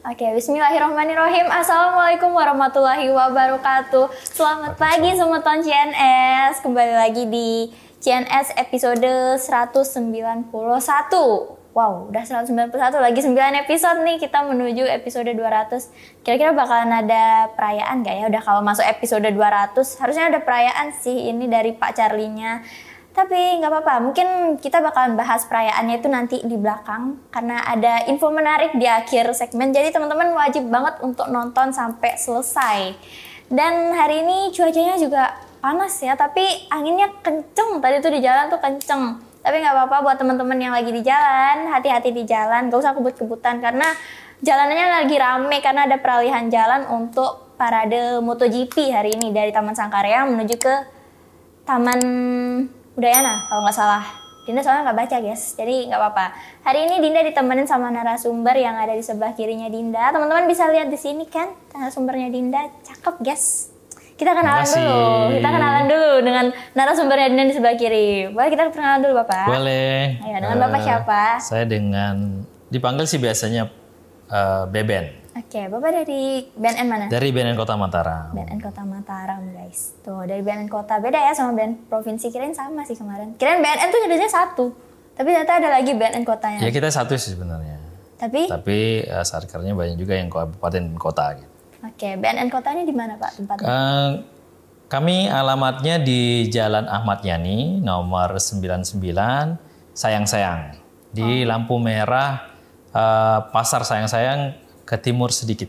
Oke, bismillahirrahmanirrahim. Assalamualaikum warahmatullahi wabarakatuh. Selamat pagi Semeton CNS. Kembali lagi di CNS episode 191. Wow, udah 191, lagi 9 episode nih, kita menuju episode 200. Kira-kira bakalan ada perayaan gak ya? Udah kalau masuk episode 200, harusnya ada perayaan sih ini dari Pak Charlie-nya. Tapi nggak apa-apa, mungkin kita bakalan bahas perayaannya itu nanti di belakang karena ada info menarik di akhir segmen. Jadi teman-teman wajib banget untuk nonton sampai selesai. Dan hari ini cuacanya juga panas ya, tapi anginnya kenceng. Tadi tuh di jalan tuh kenceng. Tapi nggak apa-apa buat teman-teman yang lagi di jalan, hati-hati di jalan, gak usah kebut-kebutan karena jalanannya lagi rame karena ada peralihan jalan untuk parade MotoGP hari ini dari Taman Sangkaria menuju ke Taman Udayana kalau nggak salah. Dinda soalnya nggak baca guys, jadi nggak apa-apa. Hari ini Dinda ditemenin sama narasumber yang ada di sebelah kirinya Dinda. Teman-teman bisa lihat di sini kan narasumbernya Dinda, cakep guys. Kita kenalan dulu dengan narasumbernya Dinda di sebelah kiri. Boleh kita kenalan dulu Bapak? Boleh. Ayo, dengan Bapak siapa? Saya dengan dipanggil sih biasanya Beben. Oke, Bapak dari BNN mana? Dari BNN Kota Mataram. BNN Kota Mataram guys. Tuh dari BNN Kota, beda ya sama BNN Provinsi. Kirain sama sih kemarin. Kirain BNN tuh jadinya satu. Tapi ternyata ada lagi BNN Kotanya. Ya kita satu sih sebenarnya. Tapi sarkarnya banyak juga yang kabupaten kota gitu. Oke, BNN Kotanya di mana Pak tempatnya? Kami alamatnya di Jalan Ahmad Yani nomor 99 Sayang-Sayang. Di lampu merah Pasar Sayang-Sayang ke timur sedikit.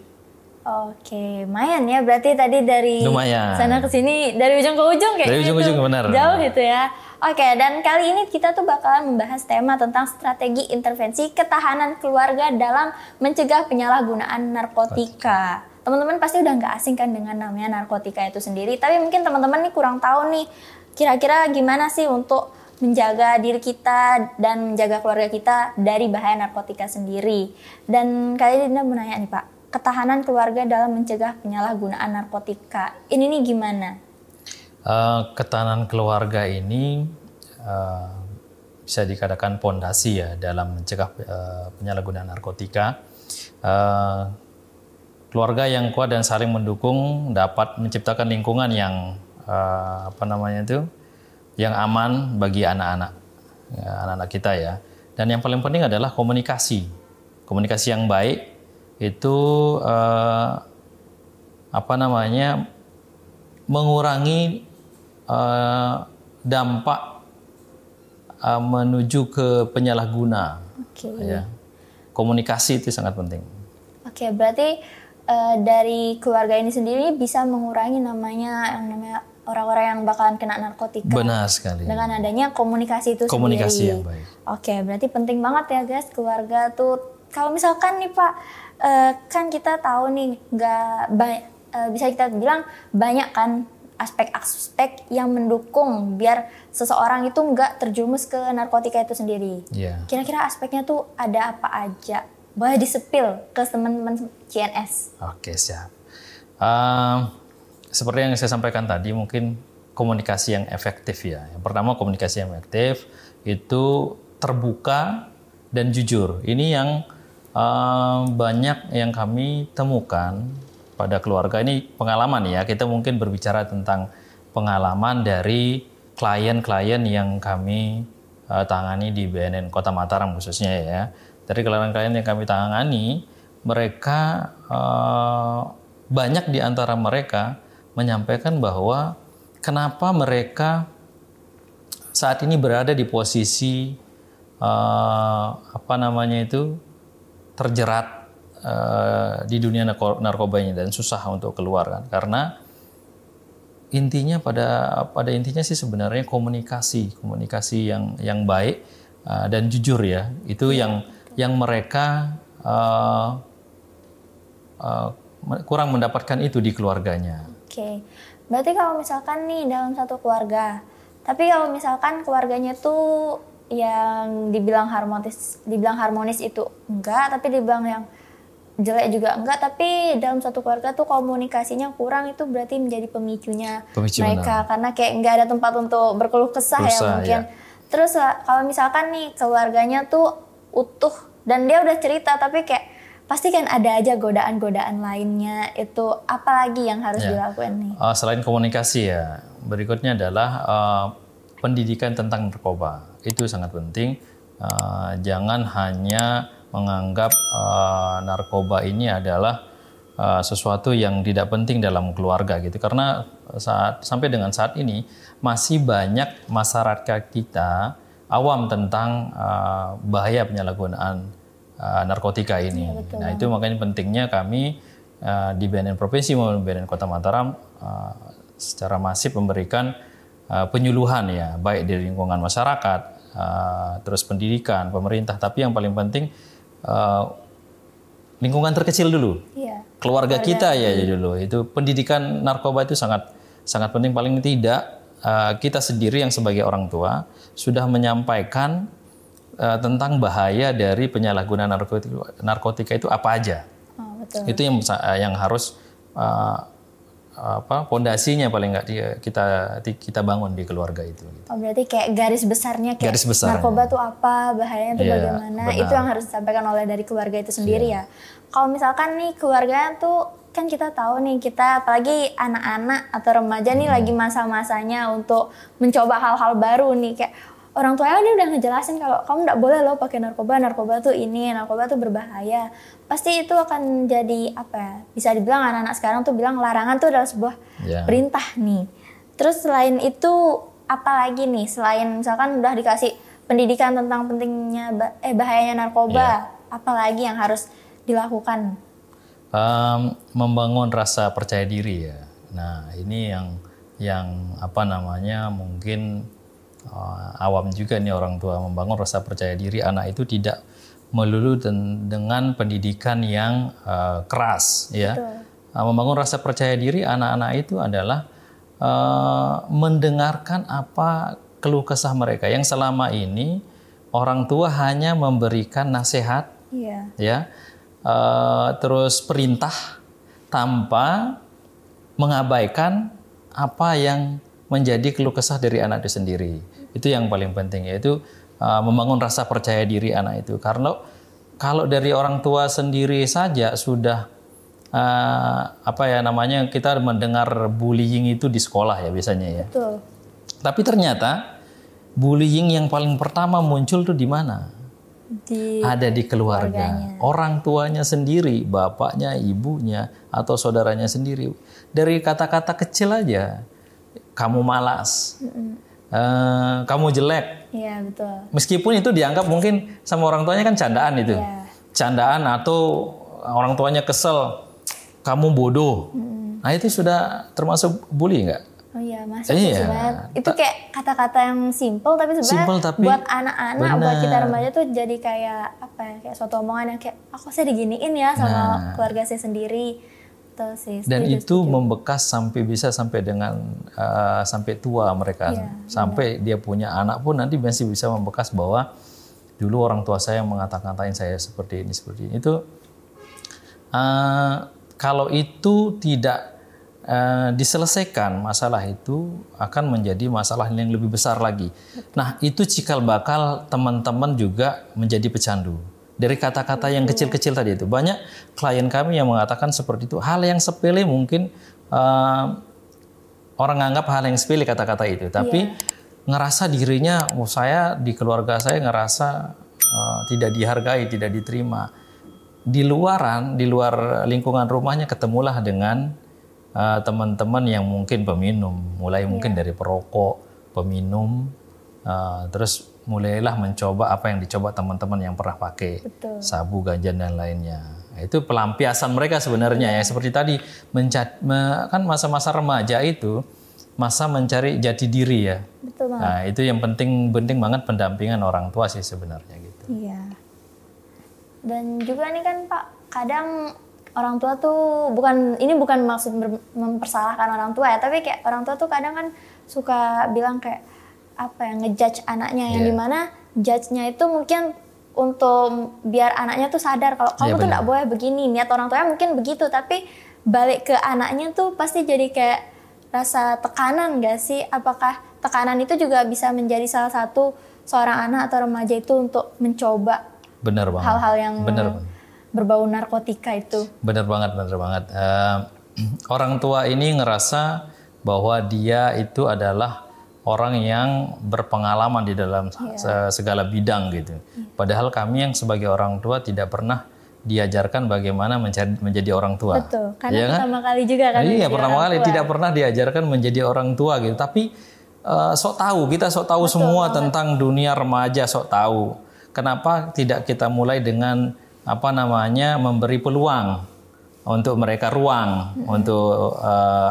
Oke, lumayan ya. Berarti tadi dari sana ke sini, dari ujung ke ujung kayaknya. Dari ujung ke ujung benar. Jauh gitu ya. Oke, dan kali ini kita tuh bakalan membahas tema tentang strategi intervensi ketahanan keluarga dalam mencegah penyalahgunaan narkotika. Teman-teman pasti udah nggak asing kan dengan namanya narkotika itu sendiri. Tapi mungkin teman-teman nih kurang tahu nih, kira-kira gimana sih untuk menjaga diri kita dan menjaga keluarga kita dari bahaya narkotika sendiri. Dan kali ini Dinda mau nanya nih Pak, ketahanan keluarga dalam mencegah penyalahgunaan narkotika. Ini nih gimana? Ketahanan keluarga ini bisa dikatakan pondasi ya dalam mencegah penyalahgunaan narkotika. Keluarga yang kuat dan saling mendukung dapat menciptakan lingkungan yang yang aman bagi anak-anak kita ya. Dan yang paling penting adalah komunikasi yang baik itu mengurangi dampak menuju ke penyalahguna. Ya. Komunikasi itu sangat penting. Oke, berarti dari keluarga ini sendiri bisa mengurangi yang namanya orang-orang yang bakalan kena narkotika. Benar sekali. Dengan adanya komunikasi itu komunikasi sendiri. Yang baik. Oke, berarti penting banget ya guys keluarga tuh. Kalau misalkan nih Pak, kan kita tahu nih bisa kita bilang banyak kan aspek-aspek yang mendukung biar seseorang itu nggak terjerumus ke narkotika itu sendiri. Yeah. Kira-kira aspeknya tuh ada apa aja? Boleh disepil ke teman-teman CNS. Oke, siap. Seperti yang saya sampaikan tadi, mungkin komunikasi yang efektif ya. Yang pertama komunikasi yang efektif itu terbuka dan jujur. Ini yang banyak yang kami temukan pada keluarga. Ini pengalaman ya. Kita mungkin berbicara tentang pengalaman dari klien-klien yang kami tangani di BNN Kota Mataram khususnya ya. Dari klien-klien yang kami tangani, mereka banyak di antara mereka menyampaikan bahwa kenapa mereka saat ini berada di posisi terjerat di dunia narkobanya dan susah untuk keluar kan, karena intinya pada intinya sih sebenarnya komunikasi yang baik dan jujur ya, itu yang mereka kurang mendapatkan itu di keluarganya. Oke, berarti kalau misalkan nih dalam satu keluarga, tapi kalau misalkan keluarganya tuh yang dibilang harmonis itu enggak, tapi dibilang yang jelek juga enggak, tapi dalam satu keluarga tuh komunikasinya kurang, itu berarti menjadi pemicunya mereka, karena kayak nggak ada tempat untuk berkeluh kesah ya mungkin. Ya. Terus kalau misalkan nih keluarganya tuh utuh dan dia udah cerita tapi kayak pasti kan ada aja godaan-godaan lainnya. Itu apalagi yang harus dilakukan nih? Selain komunikasi ya, berikutnya adalah pendidikan tentang narkoba. Itu sangat penting. Jangan hanya menganggap narkoba ini adalah sesuatu yang tidak penting dalam keluarga gitu, karena sampai dengan saat ini masih banyak masyarakat kita awam tentang bahaya penyalahgunaan narkotika ini. Ya, nah itu makanya pentingnya kami di BNN Provinsi maupun BNN Kota Mataram secara masif memberikan penyuluhan ya, baik di lingkungan masyarakat, terus pendidikan, pemerintah, tapi yang paling penting lingkungan terkecil dulu, keluarga kita ya dulu. Itu pendidikan narkoba itu sangat penting. Paling tidak kita sendiri yang sebagai orang tua sudah menyampaikan tentang bahaya dari penyalahgunaan narkotika itu apa aja. Betul. Itu yang harus pondasinya paling nggak kita bangun di keluarga itu. Berarti kayak garis besarnya narkoba tuh apa, bahayanya itu bagaimana, benar. Itu yang harus disampaikan oleh dari keluarga itu sendiri ya. Kalau misalkan nih keluarga tuh kan kita tahu nih, kita apalagi anak-anak atau remaja nih lagi masa-masanya untuk mencoba hal-hal baru nih, kayak orang tuanya dia udah ngejelasin kalau kamu nggak boleh loh pakai narkoba tuh ini, narkoba tuh berbahaya. Pasti itu akan jadi apa ya? Bisa dibilang anak-anak sekarang tuh bilang larangan tuh adalah sebuah perintah nih. Terus selain itu apa lagi nih? Selain misalkan udah dikasih pendidikan tentang pentingnya bahayanya narkoba, apa lagi yang harus dilakukan? Membangun rasa percaya diri ya. Nah ini yang apa namanya mungkin awam juga nih orang tua, membangun rasa percaya diri anak itu tidak melulu dengan pendidikan yang keras ya. Membangun rasa percaya diri anak-anak itu adalah mendengarkan apa keluh kesah mereka yang selama ini orang tua hanya memberikan nasihat ya, terus perintah tanpa mengabaikan apa yang menjadi keluh kesah dari anak itu sendiri. Itu yang paling penting, yaitu membangun rasa percaya diri anak itu. Karena kalau dari orang tua sendiri saja sudah kita mendengar bullying itu di sekolah ya biasanya ya. Betul. Tapi ternyata bullying yang paling pertama muncul tuh di mana? Ada di keluarga. Orang tuanya sendiri, bapaknya, ibunya, atau saudaranya sendiri. Dari kata-kata kecil aja. Kamu malas, kamu jelek. Iya betul. Meskipun itu dianggap mungkin sama orang tuanya kan candaan itu, candaan atau orang tuanya kesel, kamu bodoh. Nah itu sudah termasuk bully nggak? Oh iya masuk sebenarnya. Itu kayak kata-kata yang simple tapi sebenarnya buat anak-anak, buat kita remaja tuh jadi kayak apa ya? Kayak suatu omongan yang kayak aku saya diginiin ya sama keluarga saya sendiri. Dan itu membekas sampai dengan sampai tua mereka, sampai dia punya anak pun nanti masih bisa membekas bahwa dulu orang tua saya mengata-ngatain saya seperti ini. Itu kalau itu tidak diselesaikan, masalah itu akan menjadi masalah yang lebih besar lagi. Nah itu cikal bakal teman-teman juga menjadi pecandu. Dari kata-kata yang kecil-kecil tadi itu. Banyak klien kami yang mengatakan seperti itu. Hal yang sepele mungkin orang anggap hal yang sepele kata-kata itu. Tapi ngerasa dirinya, saya di keluarga saya ngerasa tidak dihargai, tidak diterima. Di luar lingkungan rumahnya ketemulah dengan teman-teman yang mungkin peminum. Mulai mungkin dari perokok, peminum, terus mulailah mencoba apa yang dicoba teman-teman yang pernah pakai. Sabu, ganja dan lainnya. Itu pelampiasan mereka sebenarnya ya seperti tadi kan masa-masa remaja itu masa mencari jati diri ya. Nah, itu yang penting banget pendampingan orang tua sih sebenarnya gitu. Iya. Dan juga nih kan Pak, kadang orang tua tuh bukan maksud mempersalahkan orang tua ya, tapi kayak orang tua tuh kadang kan suka bilang kayak ngejudge anaknya yang dimana judge-nya itu mungkin untuk biar anaknya tuh sadar kalau kamu tuh nggak boleh begini. Niat orang tuanya mungkin begitu, tapi balik ke anaknya tuh pasti jadi kayak rasa tekanan nggak sih? Apakah tekanan itu juga bisa menjadi salah satu seorang anak atau remaja itu untuk mencoba hal-hal yang berbau narkotika itu. Benar banget, benar banget. Orang tua ini ngerasa bahwa dia itu adalah orang yang berpengalaman di dalam segala bidang gitu. Padahal kami yang sebagai orang tua tidak pernah diajarkan bagaimana menjadi orang tua. Betul, karena ya kan? pertama kali juga kan. Iya, pertama kali tidak pernah diajarkan menjadi orang tua gitu. Tapi kita sok tahu semua tentang dunia remaja, sok tahu. Kenapa tidak kita mulai dengan memberi peluang untuk mereka, ruang untuk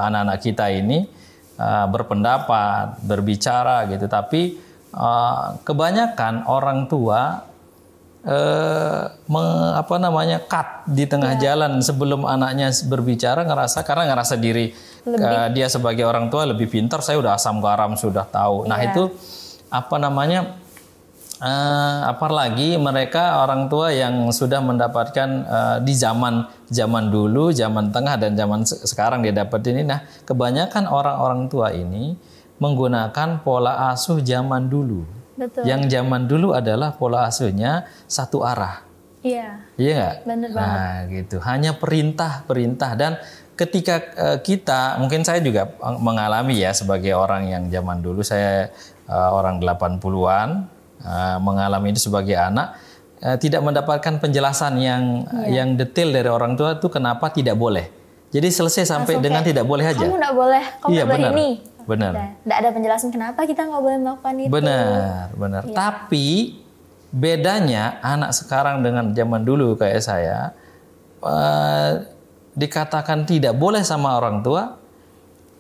anak-anak kita ini berpendapat, berbicara gitu. Tapi kebanyakan orang tua cut di tengah jalan sebelum anaknya berbicara, karena ngerasa diri dia sebagai orang tua lebih pintar, saya udah asam garam sudah tahu. Nah itu apalagi mereka orang tua yang sudah mendapatkan di zaman dulu, zaman tengah dan zaman sekarang dia dapat ini. Nah, kebanyakan orang-orang tua ini menggunakan pola asuh zaman dulu. Betul. Yang zaman dulu adalah pola asuhnya satu arah. Iya. Iya nggak? Benar banget. Nah, gitu. Hanya perintah dan ketika kita, mungkin saya juga mengalami ya sebagai orang yang zaman dulu, saya orang 80-an, mengalami itu sebagai anak, tidak mendapatkan penjelasan yang detail dari orang tua itu kenapa tidak boleh. Jadi selesai sampai dengan tidak boleh aja. Kamu tidak boleh, kamu iya, boleh ini. Benar. Tidak ada penjelasan kenapa kita nggak boleh melakukan itu. Benar. Ya. Tapi bedanya anak sekarang dengan zaman dulu kayak saya, dikatakan tidak boleh sama orang tua,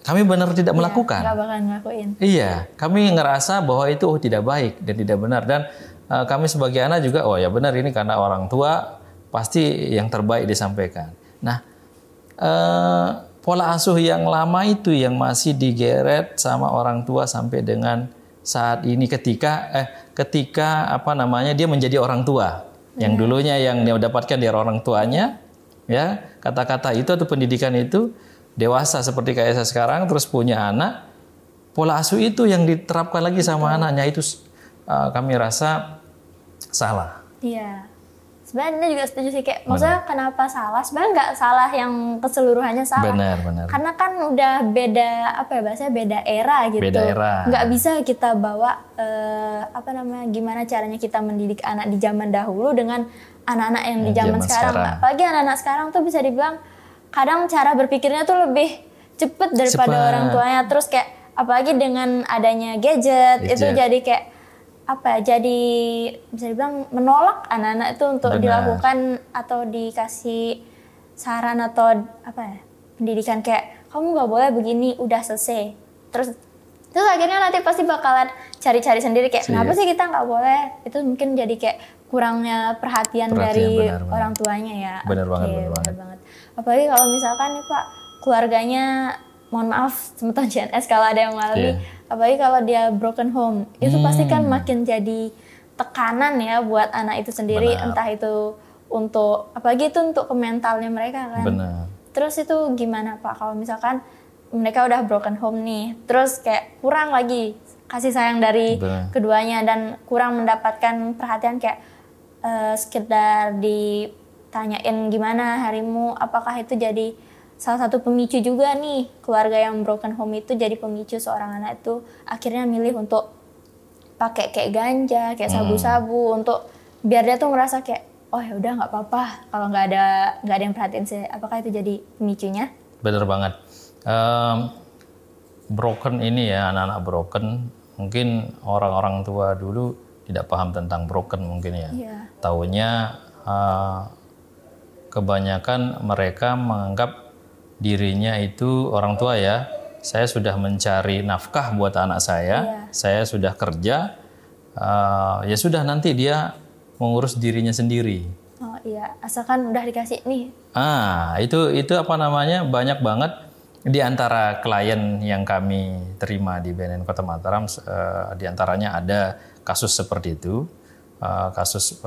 kami benar tidak melakukan. Nggak bakal ngelakuin. Iya, kami ngerasa bahwa itu tidak baik dan tidak benar. Dan kami sebagai anak juga, oh ya benar, ini karena orang tua pasti yang terbaik disampaikan. Nah, pola asuh yang lama itu yang masih digeret sama orang tua sampai dengan saat ini ketika dia menjadi orang tua. Yang dulunya yang dia dapatkan dari orang tuanya, ya kata-kata itu atau pendidikan itu, dewasa seperti kayak saya sekarang terus punya anak, pola asuh itu yang diterapkan lagi sama anaknya itu kami rasa salah. Iya. Sebenarnya juga setuju sih, kayak maksudnya kenapa salah? Sebenarnya nggak salah yang keseluruhannya salah. Benar. Karena kan udah beda beda era gitu. Beda era. Nggak bisa kita bawa gimana caranya kita mendidik anak di zaman dahulu dengan anak-anak yang di zaman sekarang. Apalagi anak-anak sekarang tuh bisa dibilang kadang cara berpikirnya tuh lebih cepet daripada orang tuanya. Terus kayak apalagi dengan adanya gadget. Itu jadi kayak jadi bisa dibilang menolak anak-anak itu untuk dilakukan atau dikasih saran atau pendidikan kayak kamu nggak boleh begini, udah selesai. Terus akhirnya nanti pasti bakalan cari-cari sendiri kayak kenapa sih kita nggak boleh. Itu mungkin jadi kayak kurangnya perhatian dari orang tuanya ya. Benar banget. Apalagi kalau misalkan nih Pak, keluarganya, mohon maaf teman-teman CNS kalau ada yang mengalami, apalagi kalau dia broken home, itu pasti kan makin jadi tekanan ya buat anak itu sendiri. Entah itu apalagi itu untuk ke mentalnya mereka kan. Benar. Terus itu gimana Pak kalau misalkan mereka udah broken home nih, terus kayak kurang lagi kasih sayang dari keduanya dan kurang mendapatkan perhatian kayak sekedar ditanyain gimana harimu, apakah itu jadi salah satu pemicu juga nih keluarga yang broken home itu jadi pemicu seorang anak itu akhirnya milih untuk pakai kayak ganja, kayak sabu-sabu untuk biar dia tuh ngerasa kayak oh ya udah nggak apa-apa kalau nggak ada yang perhatiin sih. Apakah itu jadi pemicunya? Bener banget. Broken ini ya, anak-anak broken mungkin orang-orang tua dulu tidak paham tentang broken mungkin ya. Taunya kebanyakan mereka menganggap dirinya itu orang tua ya, saya sudah mencari nafkah buat anak saya sudah kerja, ya sudah nanti dia mengurus dirinya sendiri. Oh iya, asalkan udah dikasih nih. Itu banyak banget di antara klien yang kami terima di BNN Kota Mataram, di antaranya ada kasus seperti itu, kasus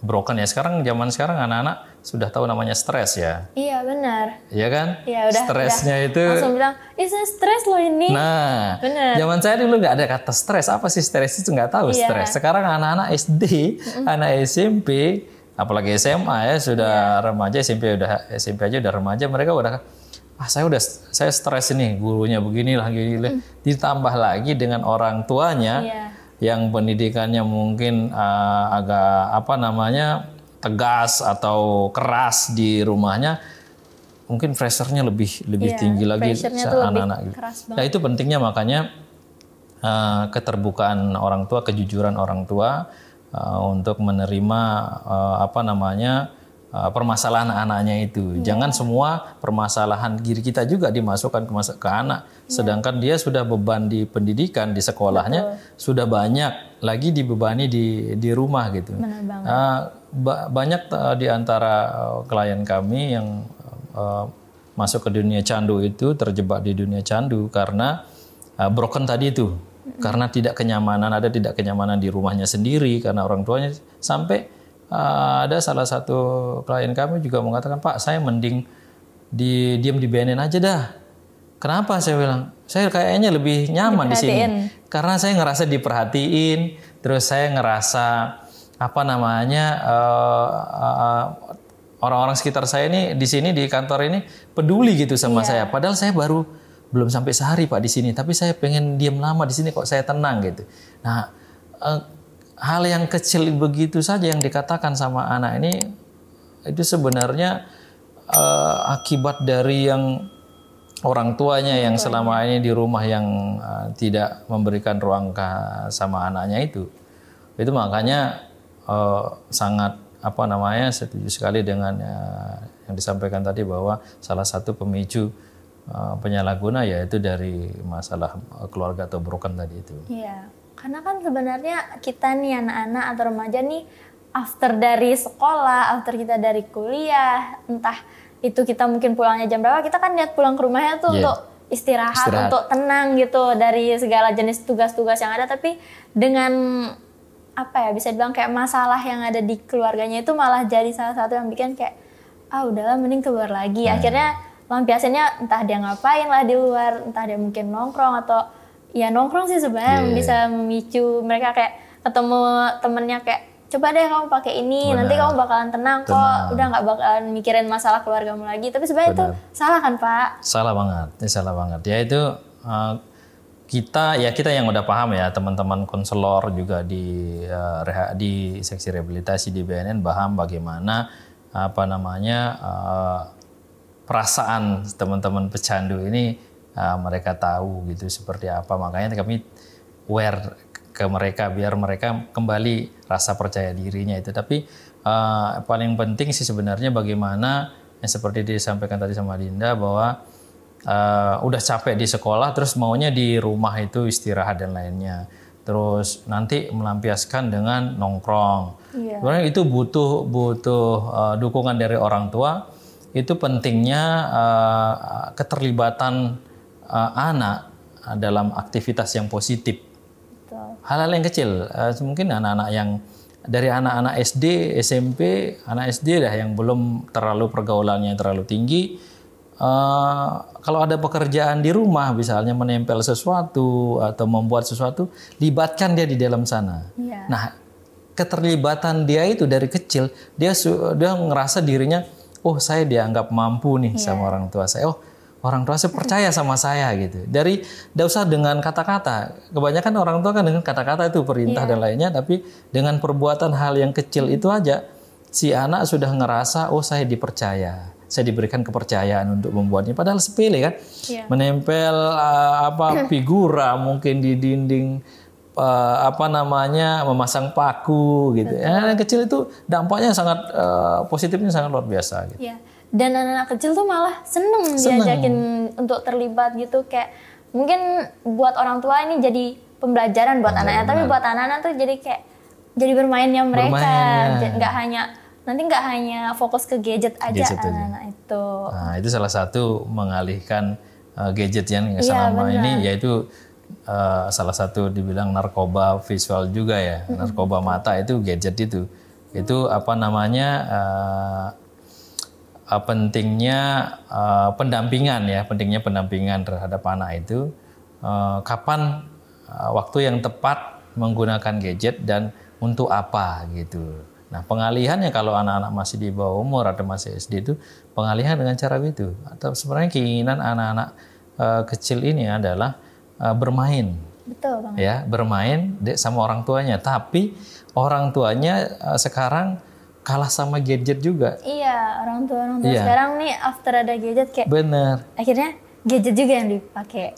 broken ya. Zaman sekarang anak-anak sudah tahu namanya stres ya. Iya benar. Iya kan? Iya udah. Stresnya itu. Langsung bilang, saya stres loh ini. Nah, benar. Zaman saya dulu nggak ada kata stres. Apa sih stres itu nggak tahu stres. Sekarang anak-anak SD, anak SMP, apalagi SMA ya, sudah remaja, SMP aja udah remaja, mereka udah saya stres ini, gurunya beginilah gini. Ditambah lagi dengan orang tuanya yang pendidikannya mungkin agak tegas atau keras di rumahnya, mungkin pressure-nya lebih tinggi lagi anak-anak gitu. Nah, itu pentingnya makanya keterbukaan orang tua, kejujuran orang tua untuk menerima permasalahan anaknya itu. Jangan semua permasalahan diri kita juga dimasukkan ke anak. Sedangkan dia sudah beban di pendidikan, di sekolahnya, sudah banyak lagi dibebani di rumah gitu. Banyak di antara klien kami yang masuk ke dunia candu itu, terjebak di dunia candu karena broken tadi itu. Karena tidak kenyamanan di rumahnya sendiri, karena orang tuanya. Sampai ada salah satu klien kami juga mengatakan, Pak, saya mending diam di BNN aja dah. Kenapa? Saya bilang, saya kayaknya lebih nyaman di sini. Karena saya ngerasa diperhatiin, terus saya ngerasa orang-orang sekitar saya ini di sini di kantor ini peduli gitu sama saya. Padahal saya belum sampai sehari Pak di sini, tapi saya pengen diam lama di sini kok, saya tenang gitu. Nah, hal yang kecil begitu saja yang dikatakan sama anak ini, itu sebenarnya akibat dari yang orang tuanya yang selama ini di rumah yang tidak memberikan ruang sama anaknya itu. Itu makanya sangat setuju sekali dengan yang disampaikan tadi bahwa salah satu pemicu penyalahguna yaitu dari masalah keluarga atau broken tadi itu. Iya. Karena kan sebenarnya kita nih anak-anak atau remaja nih after dari sekolah, after kita dari kuliah, entah itu kita mungkin pulangnya jam berapa, kita kan lihat pulang ke rumahnya tuh untuk istirahat, untuk tenang gitu dari segala jenis tugas-tugas yang ada. Tapi dengan bisa dibilang kayak masalah yang ada di keluarganya itu malah jadi salah satu yang bikin kayak udahlah mending keluar lagi. Akhirnya lampiasannya entah dia ngapain lah di luar, entah dia mungkin nongkrong atau ya nongkrong sih sebenarnya bisa memicu mereka kayak ketemu temennya kayak coba deh kamu pakai ini, nanti kamu bakalan tenang kok, udah nggak bakalan mikirin masalah keluargamu lagi. Tapi sebenarnya itu salah kan Pak? Salah banget. Ya itu kita yang udah paham ya, teman-teman konselor juga di seksi rehabilitasi di BNN paham bagaimana perasaan teman-teman pecandu ini. Mereka tahu gitu seperti apa, makanya kami aware ke mereka biar mereka kembali rasa percaya dirinya itu. Tapi paling penting sih sebenarnya bagaimana yang seperti disampaikan tadi sama Dinda bahwa udah capek di sekolah terus maunya di rumah itu istirahat dan lainnya, terus nanti melampiaskan dengan nongkrong. Sebenarnya itu butuh dukungan dari orang tua. Itu pentingnya keterlibatan anak dalam aktivitas yang positif. Hal-hal yang kecil, mungkin anak-anak yang dari anak-anak SD, SMP, anak SD yang belum terlalu pergaulannya terlalu tinggi. Kalau ada pekerjaan di rumah, misalnya menempel sesuatu atau membuat sesuatu, libatkan dia di dalam sana. Nah, keterlibatan dia itu dari kecil, dia ngerasa dirinya, saya dianggap mampu nih sama orang tua saya. Orang tua saya percaya sama saya gitu. Tidak usah dengan kata-kata. Kebanyakan orang tua kan dengan kata-kata itu perintah dan lainnya, tapi dengan perbuatan hal yang kecil itu aja si anak sudah ngerasa saya dipercaya. Saya diberikan kepercayaan untuk membuatnya. Padahal sepele kan. Menempel figura mungkin di dinding, memasang paku gitu. Yang kecil itu dampaknya sangat positifnya sangat luar biasa gitu. Dan anak-anak kecil tuh malah seneng diajakin untuk terlibat gitu, kayak mungkin buat orang tua ini jadi pembelajaran buat anaknya, tapi buat anak-anak tuh jadi bermainnya mereka, nggak hanya fokus ke gadget aja anak-anak itu. Nah, itu salah satu mengalihkan gadget yang selama ini, yaitu salah satu dibilang narkoba visual juga ya, narkoba mata itu gadget itu pentingnya pendampingan terhadap anak itu, kapan waktu yang tepat menggunakan gadget dan untuk apa gitu. Nah, pengalihannya kalau anak-anak masih di bawah umur atau masih SD itu pengalihan dengan cara itu. Atau sebenarnya keinginan anak-anak kecil ini adalah bermain. Betul banget. Ya, bermain sama orang tuanya. Tapi orang tuanya sekarang kalah sama gadget juga. Iya, orang tua sekarang nih after ada gadget kayak. Bener. Akhirnya gadget juga yang dipakai.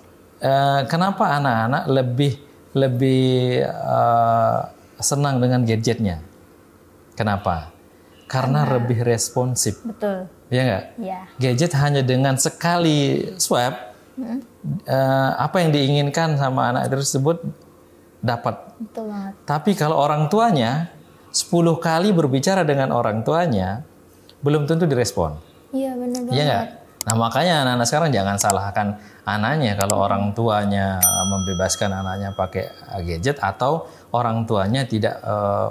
Kenapa anak-anak lebih senang dengan gadgetnya? Kenapa? Karena lebih responsif. Betul. Iya nggak? Iya. Gadget hanya dengan sekali swipe, apa yang diinginkan sama anak tersebut dapat. Betul banget. Tapi kalau orang tuanya 10 kali berbicara dengan orang tuanya, belum tentu direspon. Iya, benar banget. Iya nggak? Nah, makanya anak-anak sekarang jangan salahkan anaknya kalau orang tuanya membebaskan anaknya pakai gadget atau orang tuanya tidak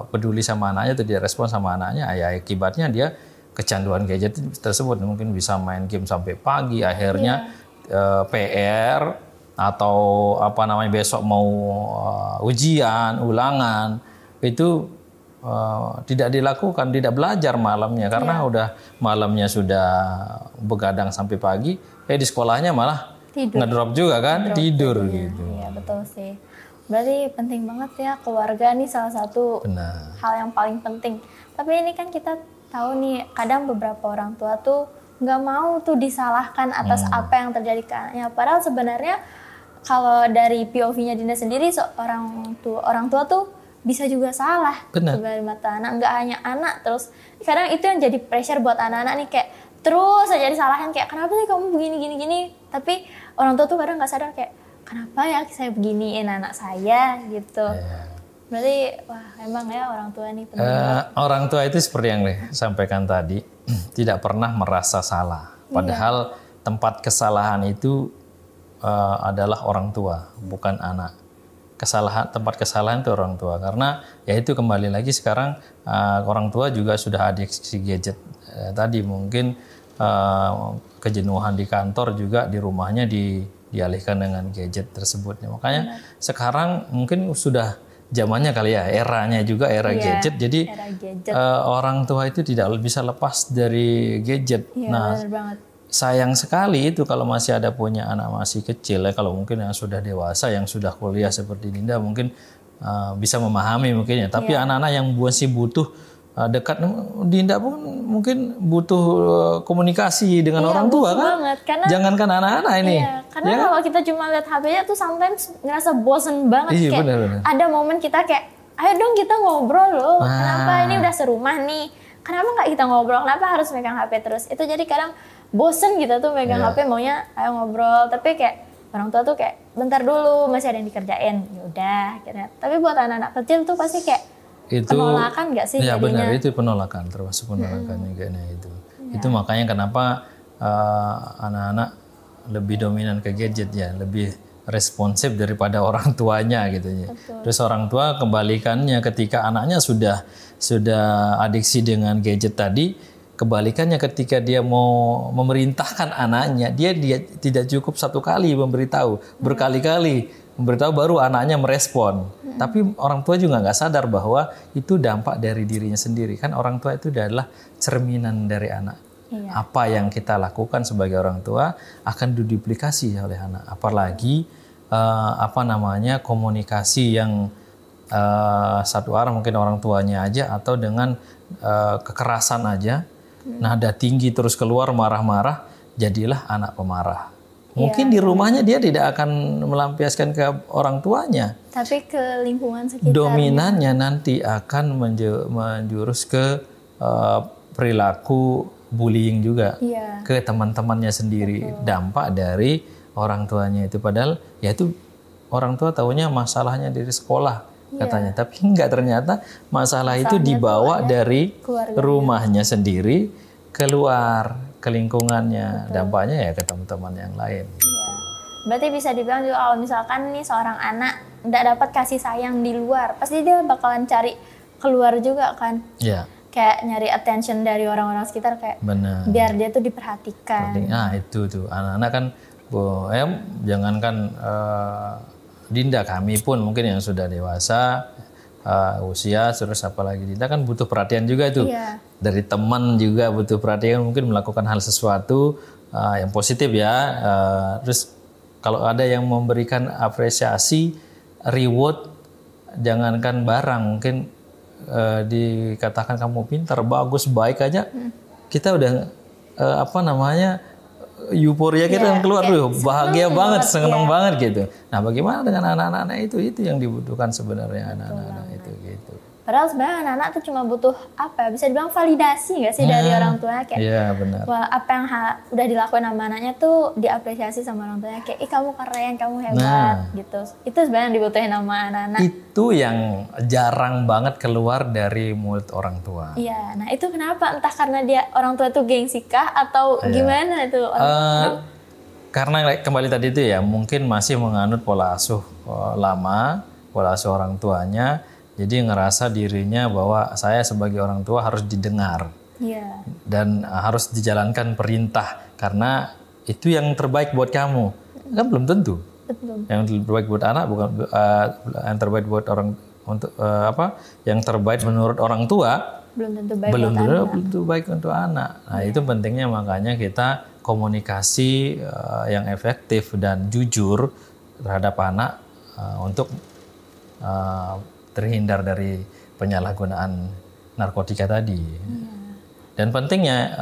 peduli sama anaknya atau tidak respon sama anaknya. Ya akibatnya dia kecanduan gadget tersebut, mungkin bisa main game sampai pagi, akhirnya PR atau besok mau ujian, ulangan itu tidak dilakukan, tidak belajar malamnya karena udah malamnya sudah begadang sampai pagi, di sekolahnya malah ngedrop juga kan, tidur gitu. Iya, betul sih. Berarti penting banget ya keluarga nih salah satu hal yang paling penting. Tapi ini kan kita tahu nih kadang beberapa orang tua tuh nggak mau tuh disalahkan atas apa yang terjadi ke anaknya. Padahal sebenarnya kalau dari POV-nya Dinda sendiri, orang tua tuh bisa juga salah sebagai mata anak, nggak hanya anak. Terus kadang itu yang jadi pressure buat anak-anak nih, kayak terus aja disalahin, kayak kenapa sih kamu begini gini. Tapi orang tua tuh kadang nggak sadar kayak kenapa ya saya beginiin anak saya gitu. Berarti wah emang ya orang tua nih penting. Orang tua itu seperti yang disampaikan tadi, tidak pernah merasa salah. Padahal tempat kesalahan itu adalah orang tua, bukan anak. Tempat kesalahan itu orang tua, karena ya itu kembali lagi sekarang orang tua juga sudah adiksi gadget. Tadi mungkin kejenuhan di kantor juga di rumahnya dialihkan dengan gadget tersebut. Makanya sekarang mungkin sudah zamannya kali ya, eranya juga era gadget. Jadi orang tua itu tidak bisa lepas dari gadget. Benar banget. Sayang sekali itu kalau masih ada punya anak masih kecil ya. Kalau mungkin yang sudah dewasa, yang sudah kuliah seperti Dinda mungkin bisa memahami mungkin ya. Tapi anak-anak yang masih butuh dekat, Dinda pun mungkin butuh komunikasi dengan orang tua kan. Jangankan anak-anak ini. Karena kalau kita cuma lihat HP-nya tuh sometimes ngerasa bosen banget. Kayak bener. Ada momen kita kayak, ayo dong kita ngobrol loh. Kenapa ini udah serumah nih? Kenapa nggak kita ngobrol? Kenapa harus megang HP terus? Itu jadi kadang bosen kita tuh megang HP, maunya ayo ngobrol, tapi kayak orang tua tuh kayak bentar dulu masih ada yang dikerjain, yaudah akhirnya. Tapi buat anak-anak kecil tuh pasti kayak itu penolakan nggak sih? Ya benar, itu penolakan, termasuk penolakan kayaknya itu. Itu makanya kenapa anak-anak lebih dominan ke gadget ya, lebih responsif daripada orang tuanya gitu ya. Terus orang tua kebalikannya, ketika anaknya sudah adiksi dengan gadget tadi, kebalikannya ketika dia mau memerintahkan anaknya, dia tidak cukup satu kali memberitahu, berkali-kali memberitahu baru anaknya merespon. Tapi orang tua juga nggak sadar bahwa itu dampak dari dirinya sendiri. Kan orang tua itu adalah cerminan dari anak. Apa yang kita lakukan sebagai orang tua akan diduplikasi oleh anak. Apalagi komunikasi yang satu arah, mungkin orang tuanya aja atau dengan kekerasan aja. Nada tinggi terus keluar marah-marah, jadilah anak pemarah. Mungkin di rumahnya dia tidak akan melampiaskan ke orang tuanya, tapi ke lingkungan sekitarnya. Dominannya nanti akan menjurus ke perilaku bullying juga, ke teman-temannya sendiri. Dampak dari orang tuanya itu, padahal ya itu orang tua taunya masalahnya dari sekolah katanya, tapi enggak, ternyata masalah itu dibawa dari rumahnya sendiri keluar ke lingkungannya. Dampaknya ya ke teman-teman yang lain. Berarti bisa dibilang juga kalau misalkan nih seorang anak nggak dapat kasih sayang di luar, pasti dia bakalan cari keluar juga kan. Kayak nyari attention dari orang-orang sekitar, kayak biar dia tuh diperhatikan. Nah itu tuh anak-anak kan, jangankan Dinda, kami pun mungkin yang sudah dewasa usia, terus apalagi Dinda kan butuh perhatian juga tuh. Iya. Dari teman juga butuh perhatian, mungkin melakukan hal sesuatu yang positif ya. Terus kalau ada yang memberikan apresiasi, reward, jangankan barang, mungkin dikatakan kamu pintar, bagus, baik aja, kita udah euforia kita yang keluar tuh, bahagia banget, seneng banget gitu. Nah, bagaimana dengan anak-anak itu yang dibutuhkan sebenarnya anak-anak itu gitu. Padahal sebenarnya anak-anak tuh cuma butuh bisa dibilang validasi nggak sih dari orang tua, kayak iya, benar. Wah, apa yang udah dilakuin sama anaknya tuh diapresiasi sama orang tuanya, kayak kamu keren, kamu hebat gitu. Itu sebenarnya yang dibutuhin sama anak-anak. Itu yang jarang banget keluar dari mulut orang tua. Iya, nah itu kenapa? Entah karena orang tua tuh gengsi kah atau gimana tuh? Karena kembali tadi itu ya, mungkin masih menganut pola asuh lama, pola asuh orang tuanya. Jadi ngerasa dirinya bahwa saya sebagai orang tua harus didengar dan harus dijalankan perintah karena itu yang terbaik buat kamu. Kan belum tentu. Betul. Yang terbaik buat anak bukan yang terbaik buat orang yang terbaik menurut orang tua belum tentu baik untuk anak. Nah, itu pentingnya makanya kita komunikasi yang efektif dan jujur terhadap anak untuk terhindar dari penyalahgunaan narkotika tadi. Dan pentingnya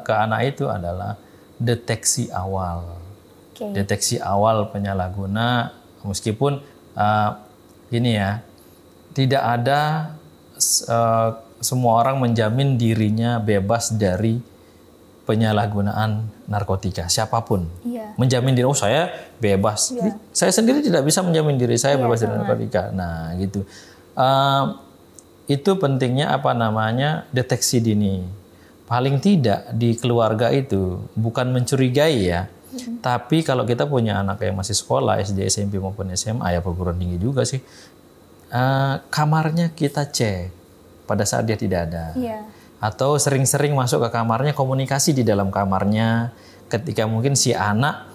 ke anak itu adalah deteksi awal. Deteksi awal penyalahguna, meskipun gini ya, tidak ada semua orang menjamin dirinya bebas dari penyalahgunaan narkotika, siapapun. Menjamin diri, saya bebas. Saya sendiri tidak bisa menjamin diri saya bebas dari narkotika. Nah, gitu. Itu pentingnya deteksi dini. Paling tidak di keluarga itu bukan mencurigai ya. Tapi kalau kita punya anak yang masih sekolah, SD, SMP maupun SMA, ya perguruan tinggi juga sih, kamarnya kita cek pada saat dia tidak ada. Atau sering-sering masuk ke kamarnya, komunikasi di dalam kamarnya. Ketika mungkin si anak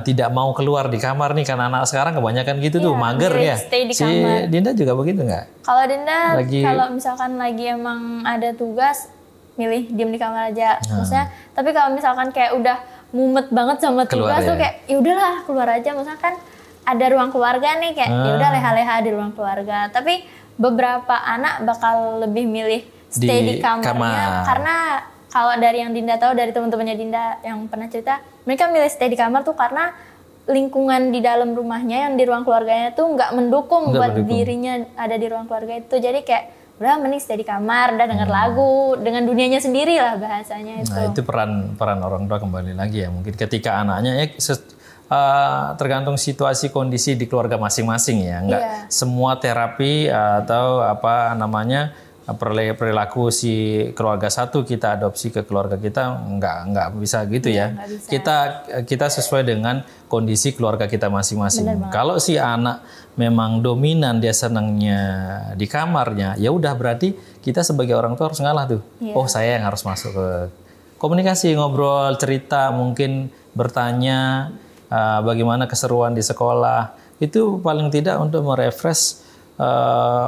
tidak mau keluar di kamar nih, karena anak sekarang kebanyakan gitu tuh, mager ya. Si Dinda juga begitu nggak? Kalau Dinda, kalau misalkan lagi emang ada tugas, milih diem di kamar aja. Maksudnya, tapi kalau misalkan kayak udah mumet banget sama tugas tuh kayak ya udahlah keluar aja. Maksudnya kan ada ruang keluarga nih, kayak ya udah leha-leha di ruang keluarga. Tapi beberapa anak bakal lebih milih stay di kamarnya karena kalau dari yang Dinda tahu, dari teman-temannya Dinda yang pernah cerita, mereka milih stay di kamar tuh karena lingkungan di dalam rumahnya yang di ruang keluarganya tuh nggak mendukung buat dirinya ada di ruang keluarga itu. Jadi kayak udah mending stay di kamar, udah denger lagu dengan dunianya sendiri lah bahasanya itu. Nah, itu peran orang tua kembali lagi ya. Mungkin ketika anaknya tergantung situasi kondisi di keluarga masing-masing ya. Nggak semua terapi atau perilaku si keluarga satu kita adopsi ke keluarga kita nggak bisa gitu ya. Kita sesuai dengan kondisi keluarga kita masing-masing. Kalau si anak memang dominan, dia senangnya di kamarnya, ya udah berarti kita sebagai orang tua harus ngalah tuh. Oh, saya yang harus masuk ke komunikasi, ngobrol, cerita, mungkin bertanya bagaimana keseruan di sekolah. Itu paling tidak untuk merefresh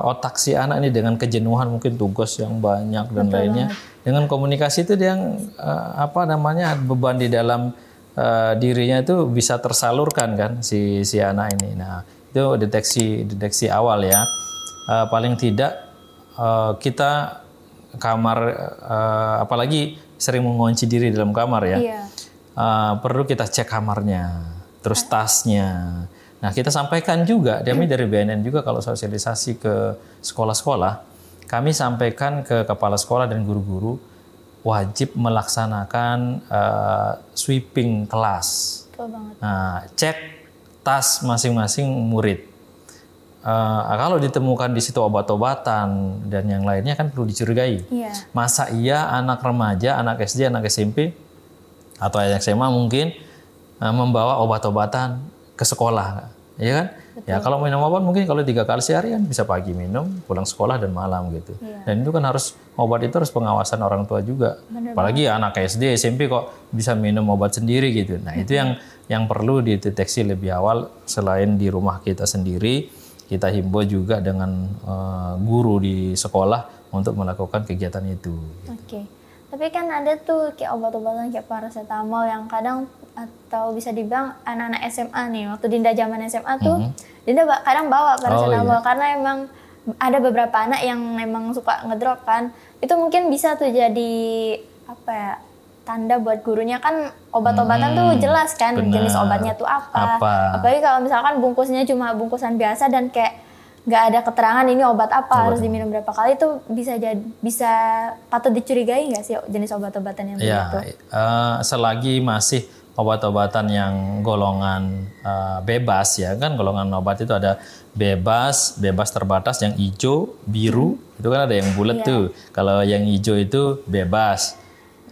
otak si anak ini dengan kejenuhan mungkin tugas yang banyak dan lainnya. Dengan komunikasi itu dia beban di dalam dirinya itu bisa tersalurkan kan si anak ini. Nah, itu deteksi awal ya. Paling tidak kita kamar apalagi sering mengunci diri dalam kamar ya. Perlu kita cek kamarnya, terus tasnya. Nah, kita sampaikan juga, kami dari BNN juga kalau sosialisasi ke sekolah-sekolah, kami sampaikan ke kepala sekolah dan guru-guru wajib melaksanakan sweeping kelas. Betul banget. Nah, cek tas masing-masing murid. Kalau ditemukan di situ obat-obatan dan yang lainnya kan perlu dicurigai. Masa iya anak remaja, anak SD, anak SMP, atau anak SMA mungkin membawa obat-obatan ke sekolah, ya kan? Betul. Ya kalau minum obat mungkin kalau 3 kali sehari kan bisa pagi minum, pulang sekolah dan malam gitu. Dan itu kan obat itu harus pengawasan orang tua juga. Apalagi anak SD, SMP kok bisa minum obat sendiri gitu. Nah, itu yang perlu dideteksi lebih awal. Selain di rumah kita sendiri, kita himbau juga dengan guru di sekolah untuk melakukan kegiatan itu. Oke. Tapi kan ada tuh kayak obat-obatan kayak paracetamol yang kadang atau bisa dibilang anak-anak SMA nih, waktu Dinda zaman SMA tuh, Dinda kadang bawa paracetamol karena emang ada beberapa anak yang memang suka ngedrop kan. Itu mungkin bisa tuh jadi apa ya? Tanda buat gurunya kan obat-obatan tuh jelas kan jenis obatnya tuh apa. Apalagi kalau misalkan bungkusnya cuma bungkusan biasa dan kayak nggak ada keterangan ini obat apa, harus diminum berapa kali, itu bisa patut dicurigai nggak sih jenis obat-obatan yang begitu? Selagi masih obat-obatan yang golongan bebas ya kan, golongan obat itu ada bebas terbatas, yang hijau, biru, itu kan ada yang bulat tuh. Kalau yang hijau itu bebas.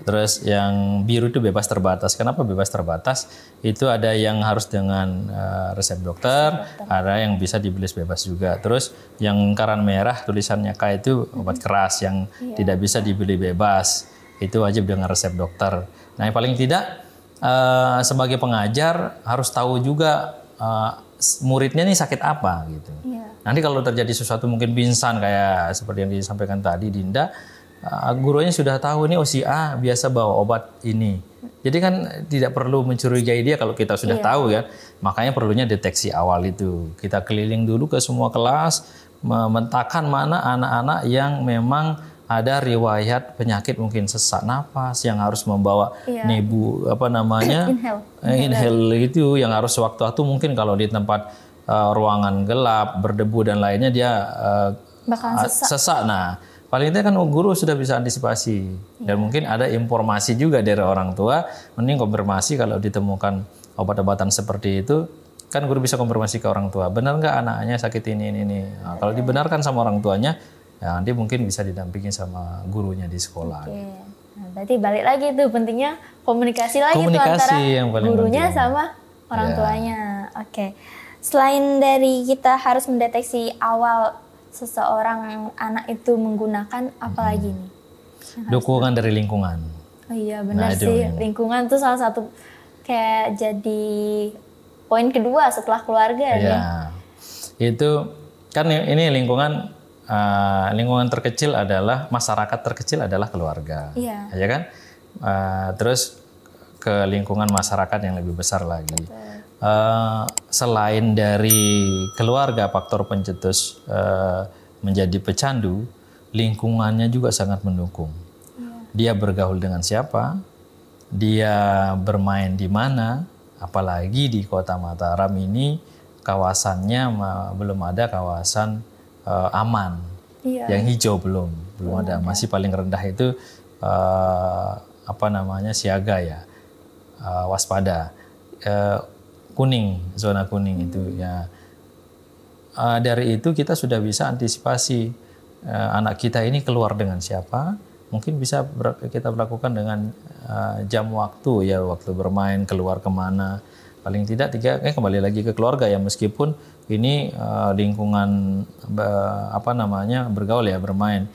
Terus yang biru itu bebas terbatas. Kenapa bebas terbatas? Itu ada yang harus dengan resep dokter, ada yang bisa dibeli bebas juga. Terus yang lingkaran merah tulisannya K itu obat keras yang tidak bisa dibeli bebas. Itu wajib dengan resep dokter. Nah, yang paling tidak sebagai pengajar harus tahu juga muridnya nih sakit apa gitu. Nanti kalau terjadi sesuatu mungkin pingsan kayak seperti yang disampaikan tadi Dinda, gurunya sudah tahu nih, si A biasa bawa obat ini. Jadi kan tidak perlu mencurigai dia kalau kita sudah tahu ya. Makanya perlunya deteksi awal itu. Kita keliling dulu ke semua kelas, memetakan mana anak-anak yang memang ada riwayat penyakit mungkin sesak napas, yang harus membawa nebu inhale itu, yang harus waktu-waktu mungkin kalau di tempat ruangan gelap, berdebu dan lainnya dia bakalan sesak. Nah, paling tidak kan guru sudah bisa antisipasi. Dan mungkin ada informasi juga dari orang tua, mending konfirmasi kalau ditemukan obat-obatan seperti itu, kan guru bisa konfirmasi ke orang tua, benar nggak anaknya sakit ini. Nah, kalau dibenarkan sama orang tuanya, ya nanti mungkin bisa didampingi sama gurunya di sekolah. Nah, berarti balik lagi tuh pentingnya komunikasi lagi tuh antara gurunya sama orang tuanya. Selain dari kita harus mendeteksi awal seseorang anak itu menggunakan, apa lagi nih? Dukungan dari lingkungan. Oh iya benar sih, lingkungan tuh salah satu kayak jadi poin kedua setelah keluarga ya. Itu kan ini lingkungan terkecil adalah masyarakat terkecil adalah keluarga, ya kan? Terus ke lingkungan masyarakat yang lebih besar lagi. Selain dari keluarga faktor pencetus menjadi pecandu, lingkungannya juga sangat mendukung. Dia bergaul dengan siapa, dia bermain di mana, apalagi di Kota Mataram ini kawasannya belum ada kawasan aman, yang hijau belum ada. Masih paling rendah itu siaga ya, waspada. Kuning, zona kuning itu ya. Dari itu kita sudah bisa antisipasi anak kita ini keluar dengan siapa. Mungkin bisa kita lakukan dengan jam waktu ya, waktu bermain, keluar kemana. Paling tidak kembali lagi ke keluarga ya, meskipun ini lingkungan bergaul ya, bermain.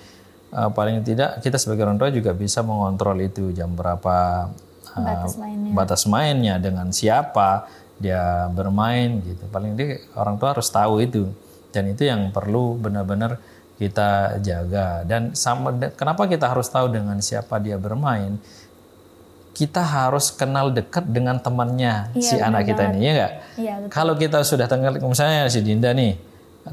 Paling tidak kita sebagai orang tua juga bisa mengontrol itu jam berapa batas mainnya, dengan siapa dia bermain gitu. Paling tidak orang tua harus tahu itu, dan itu yang perlu benar-benar kita jaga. Dan kenapa kita harus tahu dengan siapa dia bermain? Kita harus kenal dekat dengan temannya si anak kita ini, ya nggak? Kalau kita sudah kenal, misalnya si Dinda nih,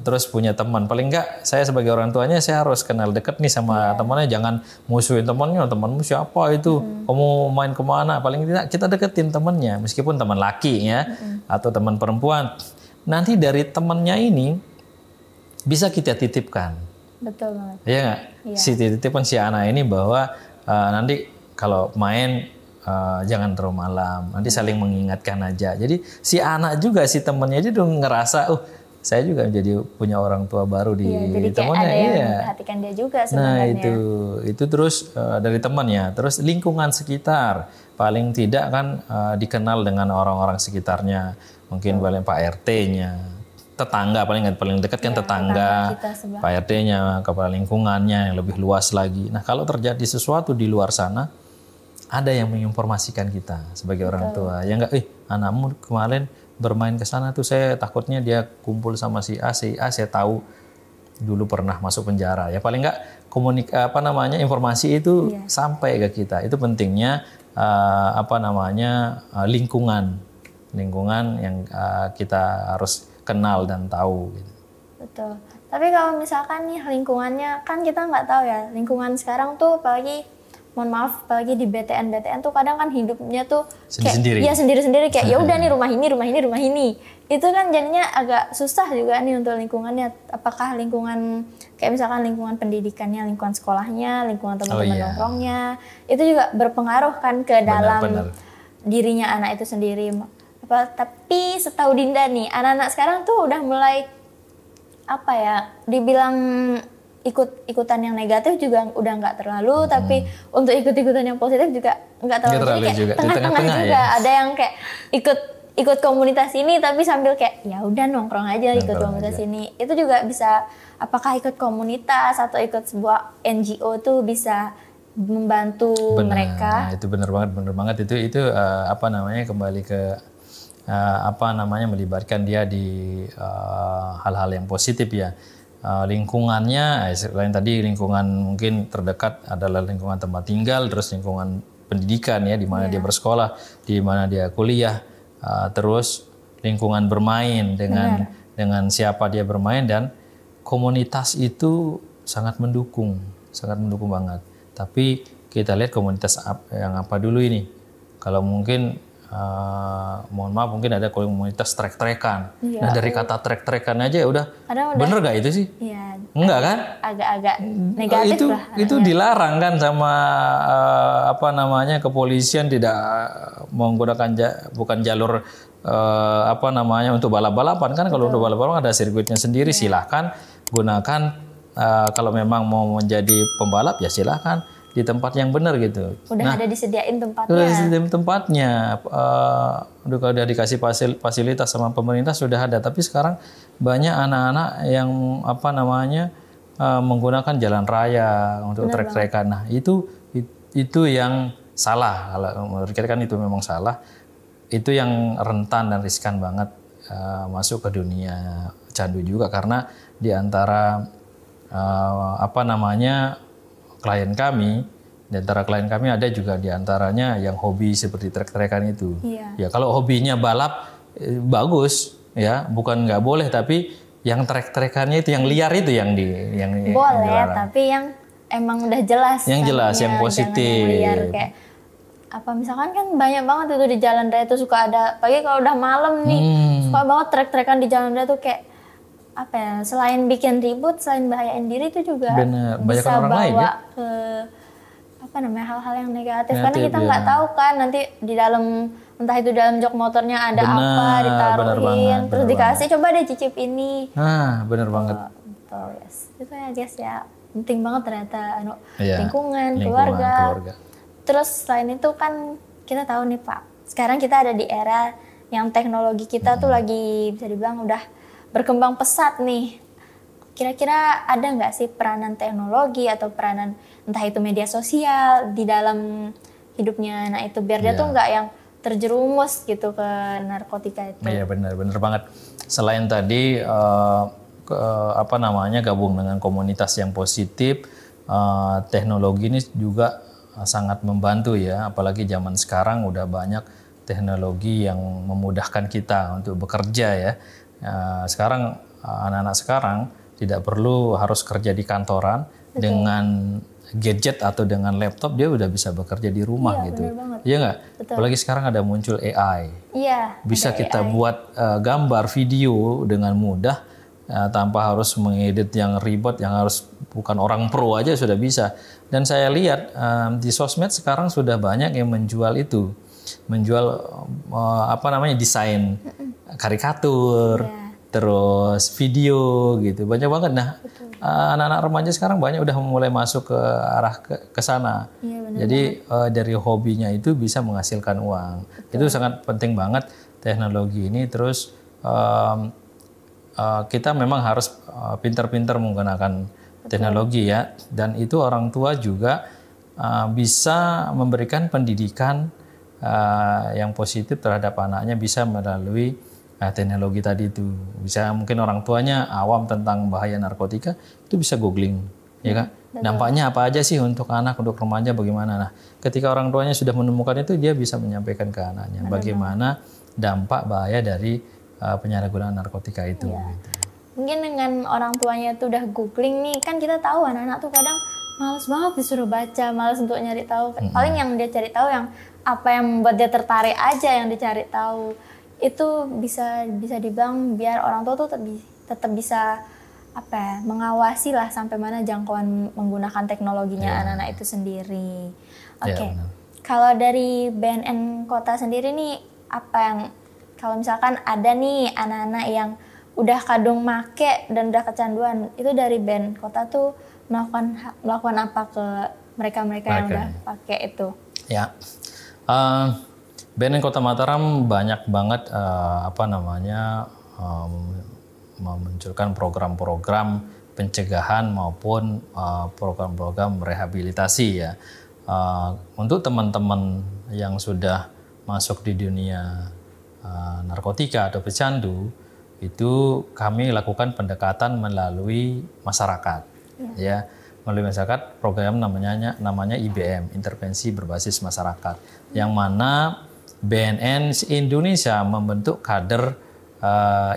terus punya teman, paling nggak saya sebagai orang tuanya saya harus kenal dekat nih sama temannya, jangan musuhin temannya, temanmu siapa itu, kamu main kemana? Paling tidak kita deketin temannya, meskipun teman laki ya, atau teman perempuan. Nanti dari temannya ini bisa kita titipkan. Betul banget. Iya nggak? Titipkan si anak ini bahwa nanti kalau main jangan terlalu malam, nanti saling mengingatkan aja. Jadi si anak juga, si temannya aja udah ngerasa, saya juga jadi punya orang tua baru di temannya. Ada yang memperhatikan dia juga sebenarnya. Nah itu terus dari temannya, terus lingkungan sekitar, paling tidak kan dikenal dengan orang-orang sekitarnya, mungkin paling Pak RT-nya, tetangga paling dekat kan tetangga, Pak RT-nya, kepala lingkungannya yang lebih luas lagi. Nah kalau terjadi sesuatu di luar sana, ada yang menginformasikan kita sebagai orang tua. Ya enggak, anakmu kemarin bermain ke sana tuh saya takutnya dia kumpul sama si A saya tahu dulu pernah masuk penjara. Ya paling nggak informasi itu sampai ke kita. Itu pentingnya lingkungan yang kita harus kenal dan tahu. Gitu. Betul. Tapi kalau misalkan nih lingkungannya kan kita nggak tahu ya, lingkungan sekarang tuh apalagi apalagi di BTN tuh kadang kan hidupnya tuh sendiri-sendiri. Kayak, ya sendiri-sendiri kayak ya udah nih rumah ini. Itu kan jadinya agak susah juga nih untuk lingkungannya. Apakah lingkungan kayak misalkan lingkungan pendidikannya, lingkungan sekolahnya, lingkungan teman-teman nongkrongnya, itu juga berpengaruh kan ke dalam dirinya anak itu sendiri. Tapi setahu Dinda nih, anak-anak sekarang tuh udah mulai dibilang ikutan yang negatif juga udah nggak terlalu, tapi untuk ikut-ikutan yang positif juga nggak terlalu. Jadi kayak tengah-tengah juga ya? Ada yang kayak ikut komunitas ini tapi sambil kayak ya udah nongkrong aja ikut komunitas ini. Itu juga bisa, apakah ikut komunitas atau ikut sebuah NGO tuh bisa membantu mereka. Nah, itu benar banget itu kembali ke melibatkan dia di hal-hal yang positif ya. Lingkungannya selain tadi lingkungan mungkin terdekat adalah lingkungan tempat tinggal, terus lingkungan pendidikan ya di mana dia bersekolah, di mana dia kuliah, terus lingkungan bermain dengan siapa dia bermain, dan komunitas itu sangat mendukung banget. Tapi kita lihat komunitas yang apa dulu ini. Kalau mungkin mohon maaf mungkin ada komunitas trek-trekan. Nah dari kata trek-trekan aja udah bener gak itu sih? Ya, enggak kan? Agak negatif lah. Itu dilarang kan sama kepolisian, tidak menggunakan bukan jalur untuk balap-balapan kan. Kalau untuk balap-balapan ada sirkuitnya sendiri, silahkan gunakan. Kalau memang mau menjadi pembalap ya silahkan di tempat yang benar gitu. Udah ada disediain tempatnya. Udah disediain tempatnya. Udah dikasih fasilitas sama pemerintah sudah ada. Tapi sekarang banyak anak-anak yang menggunakan jalan raya untuk trek-trekan. Nah itu yang salah. Kalau menurut kita kan itu memang salah. Itu yang rentan dan riskan banget masuk ke dunia candu juga, karena di antara klien kami ada juga diantaranya yang hobi seperti trek-trekan itu. Ya kalau hobinya balap bagus ya, bukan nggak boleh, tapi yang trek-trekannya itu yang liar itu yang boleh, tapi yang emang udah jelas. Yang jelas, yang positif. Yang liar, kayak misalkan kan banyak banget itu di jalan raya tuh suka ada, pagi kalau udah malam nih suka banget trek-trekan di jalan raya tuh kayak selain bikin ribut, selain bahayain diri itu juga bisa orang bawa lain, ya? ke hal-hal yang negatif karena kita nggak tahu kan nanti di dalam, entah itu dalam jok motornya ada ditaruhin terus dikasih coba deh cicip ini. Bener banget. Yes. Itu ya guys ya, penting banget ternyata lingkungan, keluarga. Terus selain itu kan kita tahu nih Pak, sekarang kita ada di era yang teknologi kita tuh lagi bisa dibilang udah berkembang pesat nih. Kira-kira ada nggak sih peranan teknologi atau peranan entah itu media sosial di dalam hidupnya anak itu biar dia tuh nggak yang terjerumus gitu ke narkotika itu? Iya benar banget. Selain tadi gabung dengan komunitas yang positif, teknologi ini juga sangat membantu ya. Apalagi zaman sekarang udah banyak teknologi yang memudahkan kita untuk bekerja ya. Sekarang anak-anak sekarang tidak perlu harus kerja di kantoran. Dengan gadget atau dengan laptop dia udah bisa bekerja di rumah gitu. Iya nggak? Apalagi sekarang ada muncul AI. Iya. Bisa kita buat gambar, video dengan mudah tanpa harus mengedit yang ribet, yang harus bukan orang pro aja sudah bisa. Dan saya lihat di sosmed sekarang sudah banyak yang menjual itu. Menjual desain karikatur, terus video gitu, banyak banget. Nah, anak-anak remaja sekarang banyak udah mulai masuk ke arah ke sana. Jadi dari hobinya itu bisa menghasilkan uang. Itu sangat penting banget teknologi ini. Terus kita memang harus pintar-pintar menggunakan teknologi ya. Dan itu orang tua juga bisa memberikan pendidikan yang positif terhadap anaknya, bisa melalui teknologi tadi itu. Bisa mungkin orang tuanya awam tentang bahaya narkotika, itu bisa googling, ya kan? Dampaknya apa aja sih untuk anak, untuk remaja bagaimana? Nah, ketika orang tuanya sudah menemukan itu, dia bisa menyampaikan ke anaknya bagaimana dampak bahaya dari penyalahgunaan narkotika itu. Iya. Gitu. Mungkin dengan orang tuanya tuh udah googling nih, kan kita tahu anak-anak tuh kadang males banget disuruh baca, males untuk nyari tahu. Paling yang dia cari tahu yang apa yang membuat dia tertarik aja yang dicari tahu. Itu bisa dibilang biar orang tua tuh tetap bisa mengawasi lah sampai mana jangkauan menggunakan teknologinya anak-anak itu sendiri. Oke. Kalau dari BNN Kota sendiri nih, apa yang kalau misalkan ada nih anak-anak yang udah kadung make dan udah kecanduan, itu dari BNN Kota tuh melakukan apa ke mereka-mereka yang udah pakai itu? Ya. BNN Kota Mataram banyak banget memunculkan program-program pencegahan maupun program-program rehabilitasi ya. Untuk teman-teman yang sudah masuk di dunia narkotika atau pecandu, itu kami lakukan pendekatan melalui masyarakat ya. Melalui masyarakat, program namanya IBM, Intervensi Berbasis Masyarakat, yang mana BNN Indonesia membentuk kader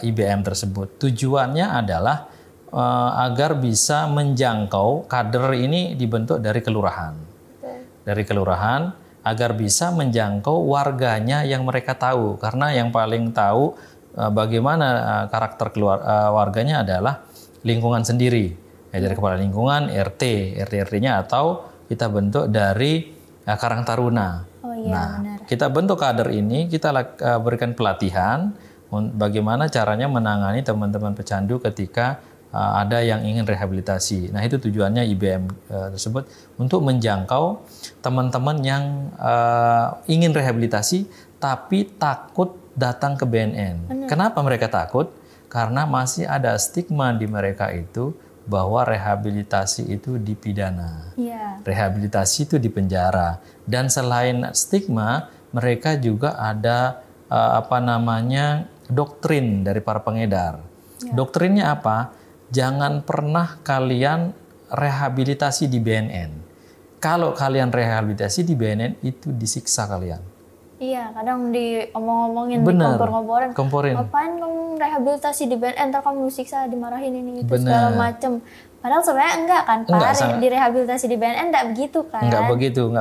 IBM tersebut. Tujuannya adalah agar bisa menjangkau, kader ini dibentuk dari kelurahan. Dari kelurahan agar bisa menjangkau warganya yang mereka tahu. Karena yang paling tahu bagaimana karakter warganya adalah lingkungan sendiri. Dari kepala lingkungan, RT-nya atau kita bentuk dari Karang Taruna. Benar. Kita bentuk kader ini, kita berikan pelatihan bagaimana caranya menangani teman-teman pecandu ketika ada yang ingin rehabilitasi. Nah, itu tujuannya IBM tersebut untuk menjangkau teman-teman yang ingin rehabilitasi tapi takut datang ke BNN. Benar. Kenapa mereka takut? Karena masih ada stigma di mereka itu bahwa rehabilitasi itu dipidana, rehabilitasi itu dipenjara, dan selain stigma, mereka juga ada doktrin dari para pengedar. Doktrinnya apa? Jangan pernah kalian rehabilitasi di BNN. Kalau kalian rehabilitasi di BNN itu disiksa kalian. Iya, kadang diomong-omongin, dikompor-komporin. Ngapain kamu rehabilitasi di BNN, ntar kamu disiksa, dimarahin ini itu segala macem. Padahal sebenarnya enggak kan, Pak. Direhabilitasi di BNN enggak begitu kan? Enggak begitu.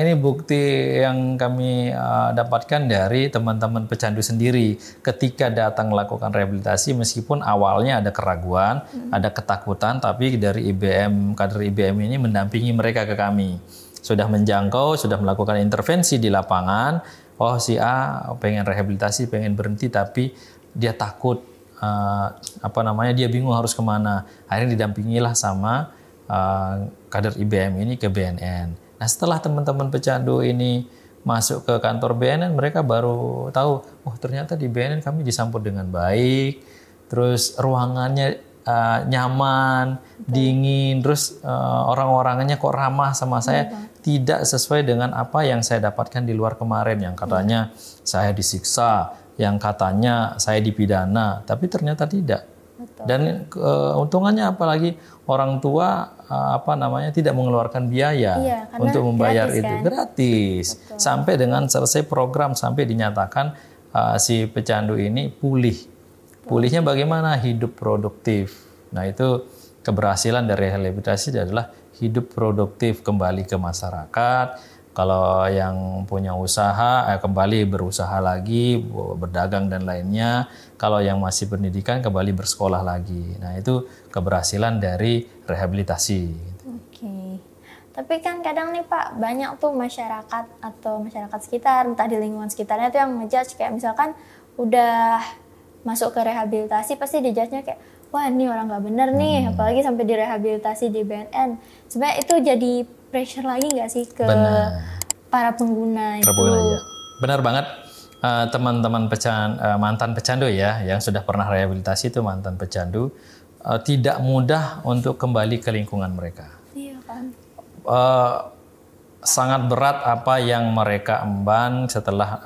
Ini bukti yang kami dapatkan dari teman-teman pecandu sendiri. Ketika datang melakukan rehabilitasi, meskipun awalnya ada keraguan, ada ketakutan, tapi dari IBM, kader IBM ini mendampingi mereka ke kami. Sudah menjangkau, sudah melakukan intervensi di lapangan. Oh, si A pengen rehabilitasi, pengen berhenti, tapi dia takut, dia bingung harus kemana. Akhirnya didampingilah sama kader IBM ini ke BNN. Nah, setelah teman-teman pecandu ini masuk ke kantor BNN, mereka baru tahu, oh ternyata di BNN kami disambut dengan baik, terus ruangannya nyaman, dingin, terus orang-orangnya kok ramah sama saya. Tidak sesuai dengan apa yang saya dapatkan di luar kemarin, yang katanya saya disiksa, yang katanya saya dipidana, tapi ternyata tidak. Dan untungannya apalagi orang tua tidak mengeluarkan biaya untuk membayar gratis, itu gratis. Sampai dengan selesai program, sampai dinyatakan si pecandu ini pulih. Pulihnya bagaimana? Hidup produktif. Nah, itu keberhasilan dari rehabilitasi adalah hidup produktif, kembali ke masyarakat. Kalau yang punya usaha, kembali berusaha lagi, berdagang dan lainnya. Kalau yang masih pendidikan, kembali bersekolah lagi. Nah, itu keberhasilan dari rehabilitasi. Oke. Tapi kan kadang nih Pak, banyak tuh masyarakat atau masyarakat sekitar, entah di lingkungan sekitarnya tuh yang ngejudge, kayak misalkan udah masuk ke rehabilitasi, pasti dijudge-nya kayak, wah ini orang nggak bener nih, apalagi sampai direhabilitasi di BNN. Sebenarnya itu jadi pressure lagi nggak sih ke para pengguna itu? Ya. Benar banget, teman-teman mantan pecandu ya, yang sudah pernah rehabilitasi itu mantan pecandu, tidak mudah untuk kembali ke lingkungan mereka. Iya kan. sangat berat apa yang mereka emban setelah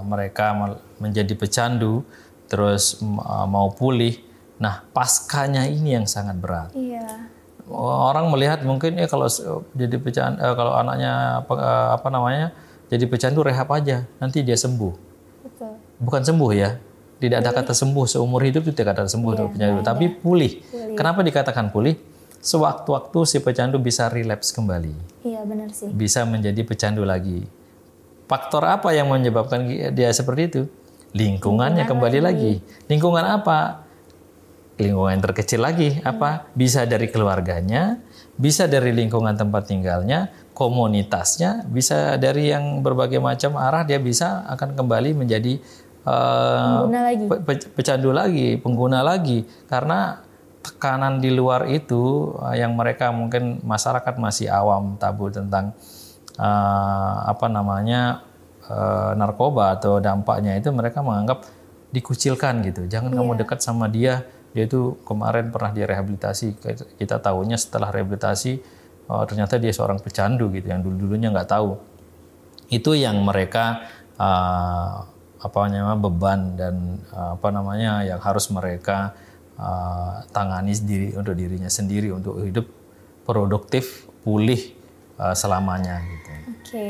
mereka menjadi pecandu, terus mau pulih. Nah, paskanya ini yang sangat berat. Iya. Orang melihat mungkin ya kalau jadi pecandu, kalau anaknya jadi pecandu rehab aja, nanti dia sembuh. Betul. Bukan sembuh ya, tidak ada kata sembuh, seumur hidup itu tidak ada sembuh untuk pecandu, tapi pulih. Kenapa dikatakan pulih? Sewaktu-waktu si pecandu bisa relapse kembali. Iya, benar sih. Bisa menjadi pecandu lagi. Faktor apa yang menyebabkan dia seperti itu? Lingkungannya kembali lagi. Lingkungan apa? Lingkungan yang terkecil lagi. Apa? Bisa dari keluarganya, bisa dari lingkungan tempat tinggalnya, komunitasnya, bisa dari yang berbagai macam arah, dia bisa akan kembali menjadi pecandu lagi, pengguna lagi. Karena tekanan di luar itu yang mereka mungkin masyarakat masih awam tabu tentang narkoba atau dampaknya, itu mereka menganggap dikucilkan gitu. Jangan kamu dekat sama dia. Dia itu kemarin pernah direhabilitasi. Kita tahunya setelah rehabilitasi ternyata dia seorang pecandu gitu, yang dulu-dulunya nggak tahu. Itu yang mereka beban dan yang harus mereka tangani untuk dirinya sendiri, untuk hidup produktif, pulih selamanya gitu. Oke.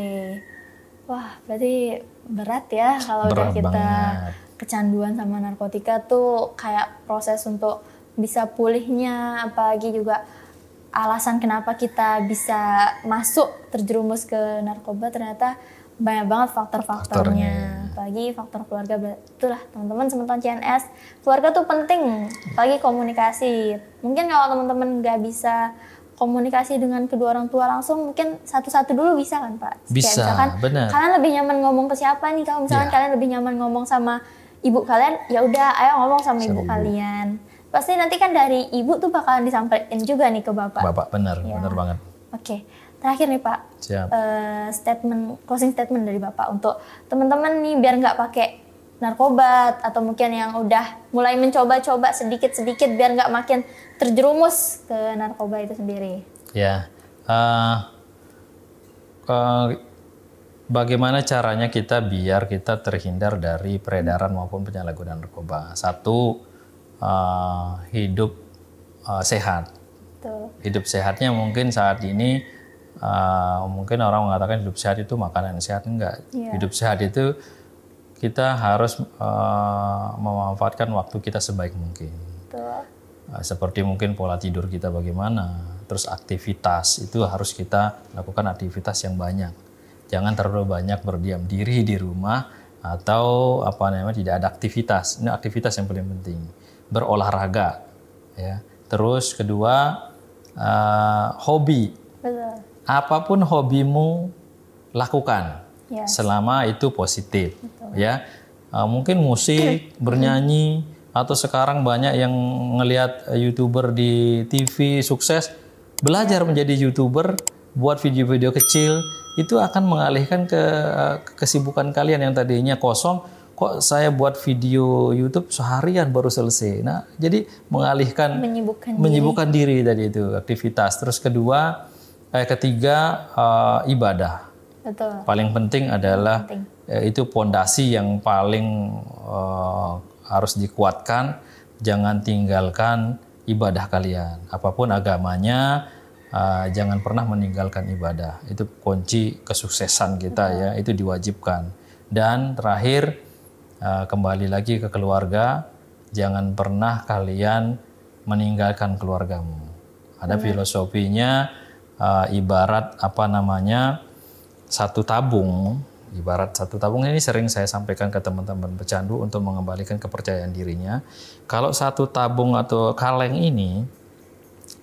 Wah, berarti berat ya kalau berat udah kita banget. Kecanduan sama narkotika tuh kayak proses untuk bisa pulihnya, apalagi juga alasan kenapa kita bisa masuk terjerumus ke narkoba, ternyata banyak banget faktornya. Apalagi faktor keluarga. Itulah teman-teman semeton CNS, keluarga tuh penting, apalagi komunikasi. Mungkin kalau teman-teman nggak bisa komunikasi dengan kedua orang tua langsung, mungkin satu-satu dulu bisa kan Pak? Bisa, kayak misalkan, benar. Kalian lebih nyaman ngomong ke siapa nih? Kalau misalkan kalian lebih nyaman ngomong sama ibu kalian, ya udah ayo ngomong sama ibu kalian. Pasti nanti kan dari ibu tuh bakalan disampaikan juga nih ke bapak. Benar banget. Oke. Terakhir nih Pak, closing statement dari Bapak untuk teman-teman nih biar nggak pakai narkoba, atau mungkin yang udah mulai mencoba-coba sedikit-sedikit biar nggak makin terjerumus ke narkoba itu sendiri. Ya, bagaimana caranya biar kita terhindar dari peredaran maupun penyalahgunaan narkoba? Satu, hidup sehat. Betul. Hidup sehatnya mungkin saat ini mungkin orang mengatakan hidup sehat itu makanan sehat, enggak. Hidup sehat itu kita harus memanfaatkan waktu kita sebaik mungkin. Betul. Seperti mungkin pola tidur kita bagaimana, terus aktivitas itu harus kita lakukan aktivitas yang banyak. Jangan terlalu banyak berdiam diri di rumah atau tidak ada aktivitas. Ini aktivitas yang paling penting. Berolahraga, ya. Terus kedua, hobi. Betul. Apapun hobimu lakukan, selama itu positif. Betul. Ya. Mungkin musik, bernyanyi, atau sekarang banyak yang ngelihat YouTuber di TV sukses, belajar menjadi YouTuber, buat video-video kecil, itu akan mengalihkan ke kesibukan kalian yang tadinya kosong. Kok saya buat video YouTube seharian baru selesai. Nah, jadi mengalihkan, menyibukkan diri tadi itu aktivitas. Terus ketiga ibadah. Betul. Paling penting adalah itu pondasi yang paling harus dikuatkan. Jangan tinggalkan ibadah kalian. Apapun agamanya, jangan pernah meninggalkan ibadah. Itu kunci kesuksesan kita. Betul. Ya. Itu diwajibkan. Dan terakhir, kembali lagi ke keluarga, jangan pernah kalian meninggalkan keluargamu. Ada filosofinya, ibarat satu tabung. Ibarat satu tabung ini sering saya sampaikan ke teman-teman pecandu untuk mengembalikan kepercayaan dirinya. Kalau satu tabung atau kaleng ini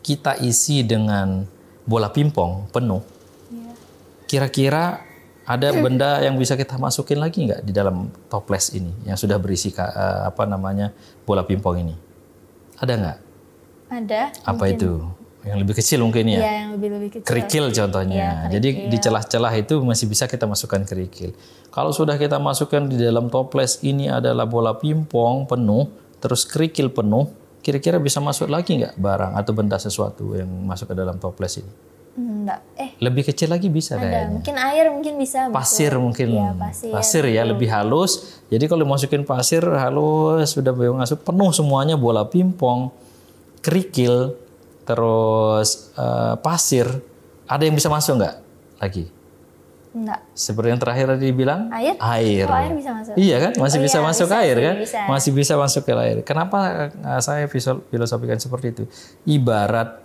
kita isi dengan bola pingpong penuh, kira-kira ada benda yang bisa kita masukin lagi nggak di dalam toples ini yang sudah berisi bola pingpong ini? Ada nggak? Ada. Apa mungkin itu? Yang lebih kecil mungkin ya? Iya, yang lebih kecil. Kerikil contohnya. Ya, jadi di celah-celah itu masih bisa kita masukkan kerikil. Kalau sudah kita masukkan di dalam toples ini adalah bola pingpong penuh, terus kerikil penuh, kira-kira bisa masuk lagi nggak barang atau benda sesuatu yang masuk ke dalam toples ini? Enggak. Lebih kecil lagi bisa Ada. kayaknya. Mungkin air mungkin bisa. Pasir betul. mungkin. Iya, Pasir ya lebih halus. Jadi kalau masukin pasir halus sudah masuk penuh semuanya, bola pingpong, kerikil, terus pasir. Ada yang bisa masuk nggak lagi? Enggak. Seperti yang terakhir tadi bilang? Air? Air. Oh, air bisa masuk. Iya kan? Masih bisa masuk bisa air sih, kan? bisa. Masih bisa masuk ke air. Kenapa saya filosofikan seperti itu? Ibarat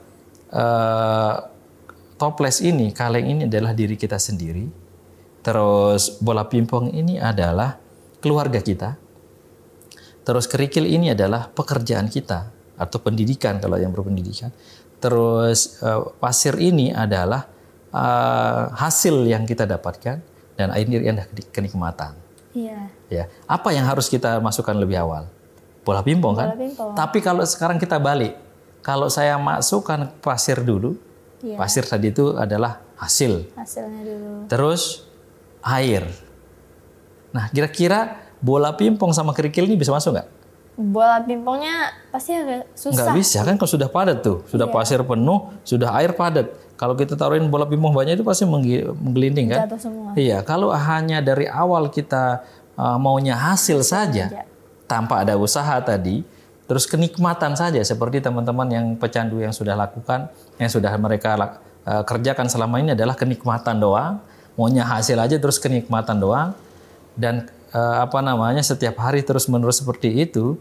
toples ini, kaleng ini adalah diri kita sendiri. Terus bola pingpong ini adalah keluarga kita. Terus kerikil ini adalah pekerjaan kita atau pendidikan kalau yang berpendidikan. Terus pasir ini adalah hasil yang kita dapatkan dan air ini adalah kenikmatan. Iya. Ya, apa yang harus kita masukkan lebih awal? Bola pingpong kan? Bola pingpong. Tapi kalau sekarang kita balik, kalau saya masukkan pasir dulu, Iya. pasir tadi itu adalah Hasilnya dulu. terus air. Nah, kira-kira bola pingpong sama kerikil ini bisa masuk nggak? Bola pingpongnya pasti agak susah. Nggak bisa kan kalau sudah padat tuh, sudah pasir penuh, sudah air padat. Kalau kita taruhin bola pingpong banyak itu pasti menggelinding kan? Jatuh semua. Iya, kalau hanya dari awal kita maunya hasil saja, tanpa ada usaha tadi, terus kenikmatan saja seperti teman-teman yang pecandu yang sudah lakukan, yang sudah mereka kerjakan selama ini adalah kenikmatan doang, maunya hasil aja terus kenikmatan doang, dan setiap hari terus-menerus seperti itu,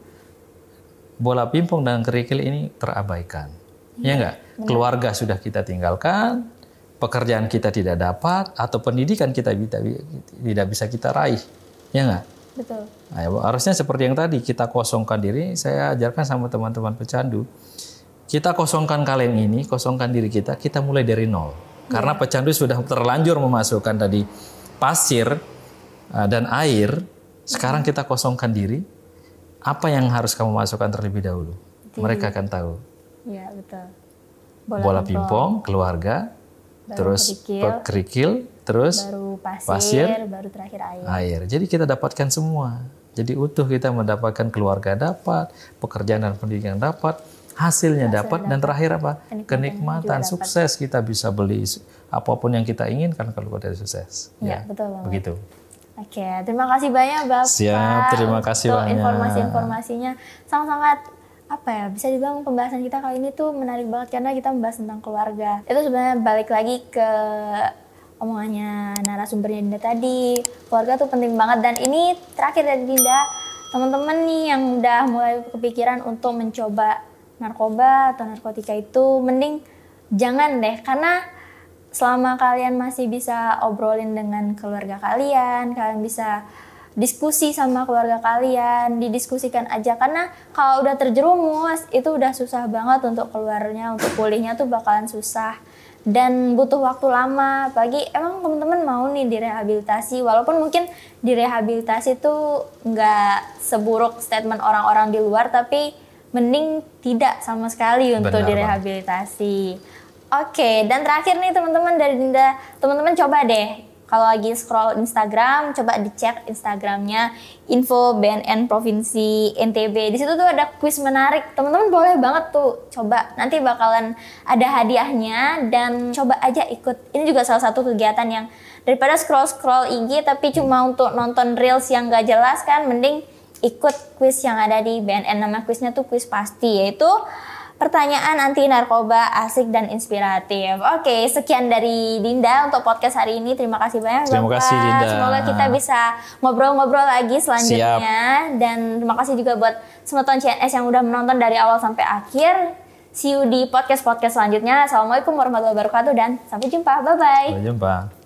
bola pingpong dan kerikil ini terabaikan. Ya enggak? Keluarga sudah kita tinggalkan, pekerjaan kita tidak dapat, atau pendidikan kita tidak bisa kita raih. Ya enggak? Betul. Nah, harusnya seperti yang tadi, kita kosongkan diri. Saya ajarkan sama teman-teman pecandu, kita kosongkan kaleng ini, kosongkan diri kita mulai dari nol. Karena pecandu sudah terlanjur memasukkan tadi pasir dan air, sekarang kita kosongkan diri. Apa yang harus kamu masukkan terlebih dahulu? Mereka akan tahu. Iya, betul. Bola pingpong, keluarga, terus kerikil, terus baru pasir, baru terakhir air. Jadi kita dapatkan semua. Jadi utuh kita mendapatkan keluarga dapat, pekerjaan dan pendidikan dapat, hasilnya dapat, dan terakhir apa? Kenikmatan, sukses. Kita bisa beli apapun yang kita inginkan kalau dari sukses. Iya, betul banget. Begitu. Oke, terima kasih banyak Bapak. Siap, terima kasih untuk banyak. Informasi-informasinya sangat-sangat bisa dibilang pembahasan kita kali ini tuh menarik banget karena kita membahas tentang keluarga. Itu sebenarnya balik lagi ke omongannya narasumbernya Dinda tadi. Keluarga tuh penting banget, dan ini terakhir dari Dinda, teman-teman nih yang udah mulai kepikiran untuk mencoba narkoba atau narkotika itu mending jangan deh, karena selama kalian masih bisa obrolin dengan keluarga kalian bisa diskusi sama keluarga kalian, didiskusikan aja, karena kalau udah terjerumus itu udah susah banget untuk keluarnya, untuk pulihnya tuh bakalan susah dan butuh waktu lama. Apalagi emang teman-teman mau nih direhabilitasi, walaupun mungkin direhabilitasi tuh nggak seburuk statement orang-orang di luar, tapi mending tidak sama sekali untuk direhabilitasi. Oke, dan terakhir nih teman-teman dari Dinda, teman-teman coba deh kalau lagi scroll Instagram, coba dicek Instagramnya Info BNN Provinsi NTB. Di situ tuh ada kuis menarik. Teman-teman boleh banget tuh coba. Nanti bakalan ada hadiahnya dan coba aja ikut. Ini juga salah satu kegiatan yang daripada scroll-scroll IG tapi cuma untuk nonton reels yang gak jelas kan, mending ikut kuis yang ada di BNN. Nama kuisnya tuh kuis pasti, yaitu pertanyaan anti narkoba asik dan inspiratif. Oke, sekian dari Dinda untuk podcast hari ini. Terima kasih banyak Bapak. Terima kasih Dinda. Semoga kita bisa ngobrol-ngobrol lagi selanjutnya. Siap. Dan terima kasih juga buat semeton CNS yang udah menonton dari awal sampai akhir. See you di podcast-podcast selanjutnya. Assalamualaikum warahmatullahi wabarakatuh dan sampai jumpa. Bye-bye. Sampai jumpa.